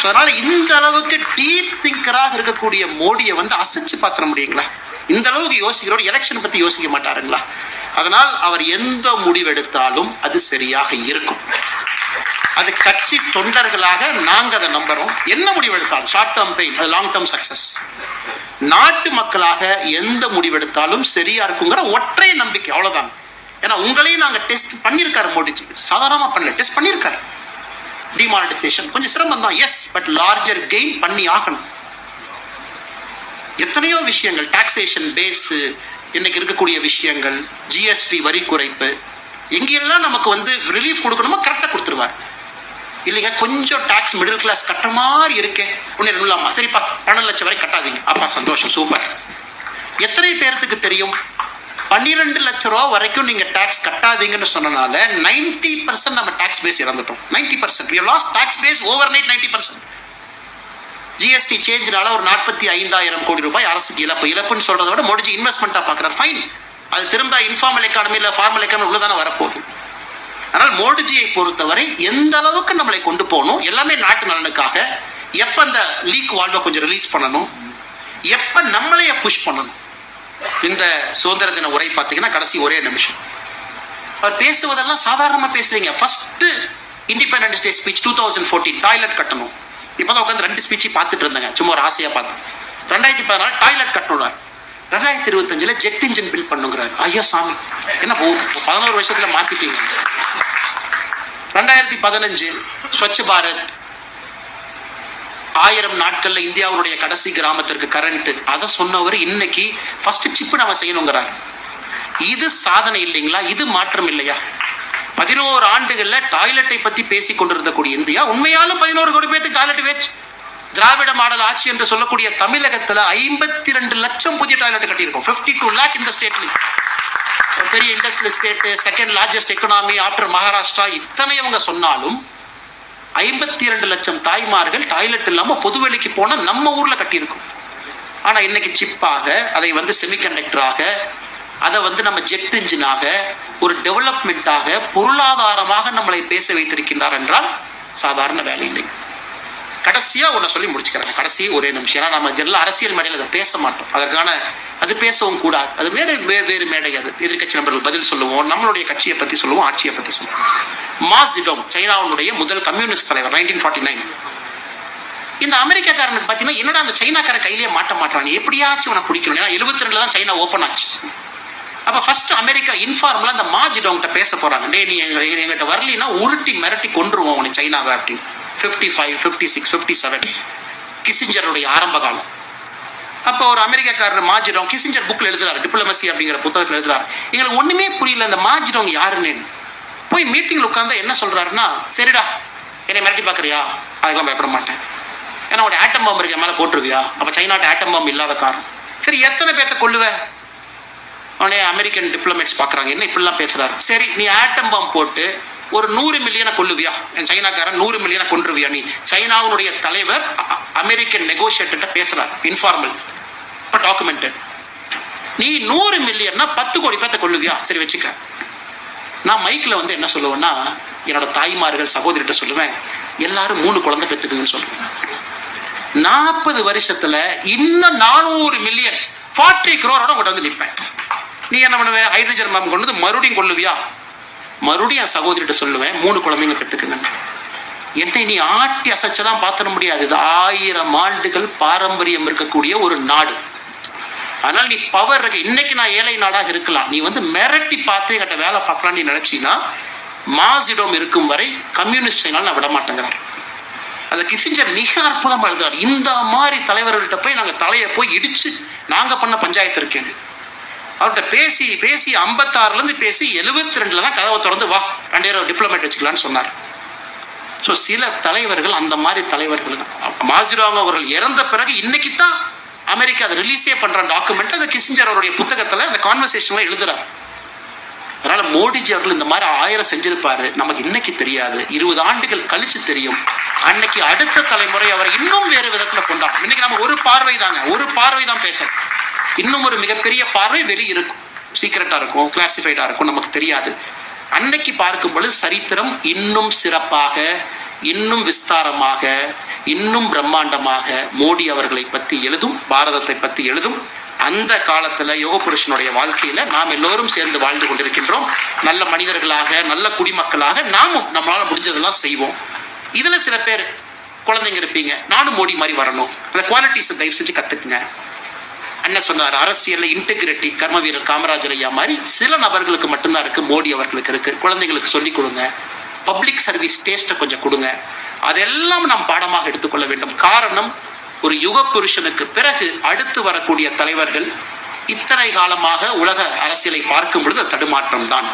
அதனால இந்த அளவுக்கு டீப் திங்கராக இருக்கக்கூடிய மோடியை அசைச்சு பார்த்துட முடியுங்களா? இந்த அளவுக்கு யோசிக்கிறோம், எலெக்ஷன் பத்தி யோசிக்க மாட்டாருங்களா? அதனால் அவர் எந்த முடிவெடுத்தாலும் அது சரியாக இருக்கும். அது கட்சி தொண்டர்களாக நாங்க அதை நம்புறோம். என்ன முடிவெடுத்தாலும் ஷார்ட் டேர்ம் பெயின், அது லாங் டேர்ம் சக்சஸ். நாட்டு மக்களாக எந்த முடிவெடுத்தாலும் சரியா இருக்குங்கிற ஒற்றை நம்பிக்கை, அவ்வளவுதான். ஏன்னா உங்களையும் நாங்க டெஸ்ட் பண்ணியிருக்காரு மோடிஜி, சாதாரணமா பண்ணல, டெஸ்ட் பண்ணியிருக்காரு. டிமானிட்டைசேஷன் கொஞ்சம் சிரமம் தான், எஸ், பட் லார்ஜர் கெயின் பண்ணி ஆகணும். எத்தனையோ விஷயங்கள், டாக்ஸேஷன் பேஸ், இன்னைக்கு இருக்கக்கூடிய விஷயங்கள், ஜிஎஸ்டி வரி குறைப்பு, எங்கெல்லாம் நமக்கு ரிலீஃப் கொடுக்கணுமோ கரெக்டா கொடுத்துருவார். இல்லைங்க கொஞ்சம் டாக்ஸ் மிடில் கிளாஸ் கட்டுற மாதிரி இருக்கே, ஒன்னு இல்லாமா, சரிப்பா 12 லட்சம் வரை கட்டாதீங்க, அப்பா சந்தோஷம், சூப்பர். எத்தனை பேருக்கு தெரியும் 12 லட்ச ரூபா வரைக்கும் நீங்க டாக்ஸ் கட்டாதீங்கன்னு சொன்னனால 90% நம்ம டாக்ஸ் பேஸ் இறந்துட்டோம். 90% we have lost tax base overnight 90%. GST சேஞ்ச்னால ஒரு 45,000 கோடி ரூபாய் அரசுக்கு இழப்பு. இழப்புன்னு சொல்றதை விட மோடிஜி இன்வெஸ்ட்மெண்டா பாக்குறாரு, ஃபைன். அது திரும்ப இன்ஃபார்மல் எக்கானமி இல்ல ஃபார்மல் எக்கானமி உள்ளதானே வரப்போகுது. அதனால் மோடிஜியை பொறுத்தவரை எந்த அளவுக்கு நம்மளை கொண்டு போகணும், எல்லாமே நாட்டு நலனுக்காக. எப்ப அந்த லீக் வால்வை கொஞ்சம் ரிலீஸ் பண்ணணும், எப்ப நம்மளைய புஷ் பண்ணணும். இந்த சுதந்திர தின உரை பார்த்தீங்கன்னா கடைசி ஒரே நிமிஷம் அவர் பேசுவதெல்லாம் சாதாரணமா பேசுறீங்க. First independence day speech 2014 toilet கட்டணும். இப்பதான் உட்காந்து 2 ஸ்பீச் பார்த்துட்டு இருந்தாங்க, சும்மா ஒரு ஆசையா பார்த்தேன். 2014 டாய்லெட் கட்டணும். 2025 ஜெட் இன்ஜின் பில் பண்ணுங்கிறாரு. ஐயா சாமி, என்ன 11 வருஷத்துல மாத்திட்டீங்க. 2015 ஸ்வச் பாரத், 1000 நாட்கள்ல இந்தியாவுடைய கடைசி கிராமத்திற்கு கரண்ட், அதை சொன்னவர் இன்னைக்கு ஃபர்ஸ்ட் சிப் நம்ம செய்யணுங்கிறார். இது சாதனை இல்லைங்களா? இது மாற்றம் இல்லையா? 11 ஆண்டுகள்ல டாய்லெட்டை பத்தி பேசி கொண்டிருந்தக்கூடிய இந்தியா உண்மையாலும் 11 கோடி பேருக்கு டாய்லெட் வச்சு திராவிட மாடல் ஆட்சி என்று சொல்லக்கூடிய தமிழகத்துல 52 லட்சம் புதிய டாய்லெட் கட்டியிருக்கோம். 52 lakh இந்த ஸ்டேட்ல. பெரிய industrial state, second largest economy after Maharashtra. இத்தனை அவங்க சொன்னாலும் 52 லட்சம் தாய்மார்கள் டாய்லெட் இல்லாம பொதுவெளிக்கு போனா நம்ம ஊர்ல கட்டியிருக்கோம். ஆனா இன்னைக்கு சிப்பாக, அதை செமிகண்டக்டராக, அதை நம்ம ஜெட் இன்ஜினாக, ஒரு டெவலப்மெண்டாக, பொருளாதாரமாக நம்மளை பேச வைத்திருக்கின்றார் என்றால் சாதாரண வேலை இல்லை. கடைசியா ஒன்ன சொல்லி முடிச்சுக்கிறேன், கடைசி ஒரே நிமிஷம். ஏன்னா நம்ம ஜெல்ல அரசியல் மேடையில் அதை பேச மாட்டோம், அதற்கான அது பேசவும் கூடாது. அது மேடை வேறு மேடை. அது எதிர்கட்சி நண்பர்கள் பதில் சொல்லுவோம், நம்மளுடைய கட்சியை பத்தி சொல்லுவோம், ஆட்சியை பத்தி சொல்லுவோம். மா ஜெடோங் சைனாவுடைய முதல் கம்யூனிஸ்ட் தலைவர் 1949. இந்த அமெரிக்காக்காரனுக்கு பார்த்தீங்கன்னா என்னடா அந்த சைனாக்காரன் கையிலேயே மாட்ட மாட்டான், எப்படியாச்சும் அவனை பிடிக்கணும். ஏன்னா 72 தான் சைனா ஓப்பன் ஆச்சு. அப்போ ஃபர்ஸ்ட் அமெரிக்கா இன்ஃபார்மலா அந்த மா ஜிடோங்கிட்ட பேச போறாங்க. டே நீ எங்கிட்ட வரலின்னா உருட்டி மிரட்டி கொன்றுவோம் உனக்கு சைனாவை அப்படின்னு. 55, 56, 57 கிசிஞ்சருடைய ஆரம்ப காலம். அப்போ ஒரு அமெரிக்காக்காரர் மா ஜிடோங் கிசிஞ்சர் புக்கில் எழுதுறாரு, டிப்ளமசி அப்படிங்கிற புத்தகத்தில் எழுதுறாரு. எங்களுக்கு ஒண்ணுமே புரியல இந்த மா ஜிடோங் யாருன்னு. போய் மீட்டிங்ல உட்கார்ந்தா என்ன சொல்றாருன்னா, சரிடா என்னை மிரட்டி பாக்குறியா, அதுக்கெல்லாம் பயப்பட மாட்டேன். ஏன்னா உடைய ஆட்டம் பாம்பு இருக்க மேலே போட்டுருவியா, அப்போ சைனாட்ட ஆட்டம் பாம்பு இல்லாத காரணம். சரி எத்தனை பேர்த்த கொள்ளுவ? உடனே அமெரிக்கன் டிப்ளமேட்ஸ் பார்க்குறாங்க, என்ன இப்படிலாம் பேசுறாரு. சரி நீ ஆட்டம் பாம்பு போட்டு ஒரு 100 மில்லியனை கொல்லுவியா, என் சைனாக்காரன் 100 மில்லியனை கொன்றுவியா? நீ சைனாவுடைய தலைவர் அமெரிக்கன் நெகோசியேட்டர்கிட்ட பேசுறாரு, இன்ஃபார்மல், இப்போ டாக்குமெண்டட். நீ 100 மில்லியன்னா 10 கோடி பேர்த்த கொல்லுவியா? சரி வச்சுக்க. நான் மைக்கில் வந்து என்ன சொல்லுவேன்னா, என்னோட தாய்மார்கள் சகோதரிட்ட சொல்லுவேன், எல்லாரும் 3 குழந்தை பெற்றுக்குங்கன்னு சொல்லுவேன். 40 வருஷத்துல இன்னும் 400 மில்லியன் 40 crore கொண்டு வந்து நிற்பேன். நீ என்ன பண்ணுவ? ஹைட்ரஜன் பாம்பு கொண்டு வந்து மறுபடியும் கொல்லுவியா? மறுபடியும் என் சகோதரிட்ட சொல்லுவேன், 3 குழந்தைங்க பெற்றுக்குங்க. என்னை நீ ஆட்டி அசைச்செல்லாம் பார்த்துட முடியாது. இது 1000 ஆண்டுகள் பாரம்பரியம் இருக்கக்கூடிய ஒரு நாடு. அதனால நீ பவர் இருக்க. இன்னைக்கு நான் ஏழை நாடாக இருக்கலாம், நீ வந்து மிரட்டி பார்த்து என்கிட்ட வேலை பார்க்கலாம் நீ நினைச்சீங்கன்னா, மாசிடம் இருக்கும் வரை கம்யூனிஸ்ட் சைனால நான் விட மாட்டேங்கிறார். அதை கிசிஞ்சர் மிக அற்புதமா எழுதுறாரு. இந்த மாதிரி தலைவர்கள்ட்ட போய் நாங்க தலையை போய் இடிச்சு நாங்க பண்ண பஞ்சாயத்து இருக்கேன். அவர்கிட்ட பேசி பேசி 56 பேசி 72 தான் கதவை திறந்து வா 2000 டிப்ளமேட் வச்சுக்கலான்னு சொன்னார். ஸோ சில தலைவர்கள் அந்த மாதிரி தலைவர்கள். மாசிடாங் அவர்கள் இறந்த பிறகு இன்னைக்கு தான் அமெரிக்கா அதை ரிலீஸே பண்ற டாக்குமெண்ட். அதை கிசிஞ்சர் அவருடைய புத்தகத்துல அந்த கான்வர்சேஷன்ல எழுதுறாரு. அதனால மோடிஜி அவர்கள் இந்த மாதிரி 1000 செஞ்சிருப்பாரு, நமக்கு இன்னைக்கு தெரியாது, 20 ஆண்டுகள் கழிச்சு தெரியும். அன்னைக்கு அடுத்த தலைமுறை அவரை இன்னும் வேறு விதத்துல கொண்டாடும். இன்னைக்கு நம்ம ஒரு பார்வை தான் பேசணும். இன்னும் ஒரு மிகப்பெரிய பார்வை வெளியே இருக்கும், சீக்கிரட்டா இருக்கும், கிளாசிஃபைடா இருக்கும், நமக்கு தெரியாது. அன்னைக்கு பார்க்கும் பொழுது சரித்திரம் இன்னும் சிறப்பாக, இன்னும் விஸ்தாரமாக, இன்னும் பிரம்மாண்டமாக மோடி அவர்களை பற்றி எழுதும், பாரதத்தை பற்றி எழுதும். அந்த காலத்துல யோக புருஷனுடைய வாழ்க்கையில நாம் எல்லோரும் சேர்ந்து வாழ்ந்து கொண்டிருக்கின்றோம். நல்ல மனிதர்களாக, நல்ல குடிமக்களாக நாமும் நம்மளால முடிஞ்சதெல்லாம் செய்வோம். இதுல சில பேர் குழந்தைங்க இருப்பீங்க, நானும் மோடி மாதிரி வரணும், அந்த குவாலிட்டிஸை தயவு செஞ்சு கத்துக்குங்க. அண்ணன் சொன்னார், அரசியல்ல இன்டெகிரிட்டி கர்ம வீரர் காமராஜர் ஐயா மாதிரி சில நபர்களுக்கு மட்டும்தான் இருக்கு, மோடி அவர்களுக்கு இருக்கு. குழந்தைங்களுக்கு சொல்லிக் கொடுங்க, பப்ளிக் சர்வீஸ் டேஸ்ட்டை கொஞ்சம் கொடுங்க. அதெல்லாம் நாம் பாடமாக எடுத்துக்கொள்ள வேண்டும். காரணம், ஒரு யுக புருஷனுக்கு பிறகு அடுத்து வரக்கூடிய தலைவர்கள் இத்தனை காலமாக உலக அரசியலை பார்க்கும் பொழுது தடுமாற்றம் தான்.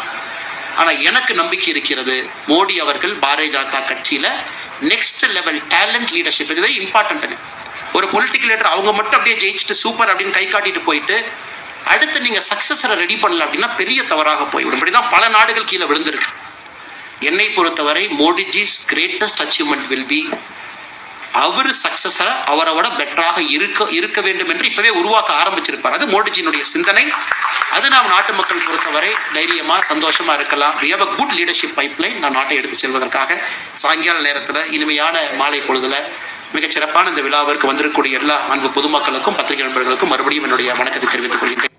ஆனா எனக்கு நம்பிக்கை இருக்கிறது, மோடி அவர்கள் பாரதிய ஜனதா கட்சியில நெக்ஸ்ட் லெவல் டேலண்ட் லீடர்ஷிப், இது வெரி இம்பார்ட்டன்ட். ஒரு பொலிட்டிக்கல் லீடர் அவங்க மட்டும் அப்படியே ஜெயிச்சுட்டு சூப்பர் அப்படின்னு கை காட்டிட்டு போயிட்டு அடுத்து நீங்க சக்சஸரை ரெடி பண்ணல அப்படின்னா பெரிய தவறாக போய்விடும். இப்படிதான் பல நாடுகள் கீழே விழுந்திருக்கு. என்னை பொறுத்தவரை Modiji's greatest achievement will be அவர் சக்சஸரை அவரோட பெட்டராக இருக்க வேண்டும் என்று இப்பவே உருவாக்க ஆரம்பிச்சிருப்பார். அது மோடிஜியினுடைய சிந்தனை. அது நாம் நாட்டு மக்கள் பொறுத்தவரை தைரியமா சந்தோஷமா இருக்கலாம். we have a good leadership pipeline. நான் நாட்டை எடுத்து செல்வதற்காக சாயங்கால நேரத்துல இனிமையான மாலை பொழுதுல மிகச் சிறப்பான இந்த விழாவிற்கு வந்திருக்கக்கூடிய எல்லா அன்பு பொதுமக்களுக்கும் பத்திரிகை நண்பர்களுக்கும் மறுபடியும் என்னுடைய வணக்கத்தை தெரிவித்துக் கொள்கின்றேன்.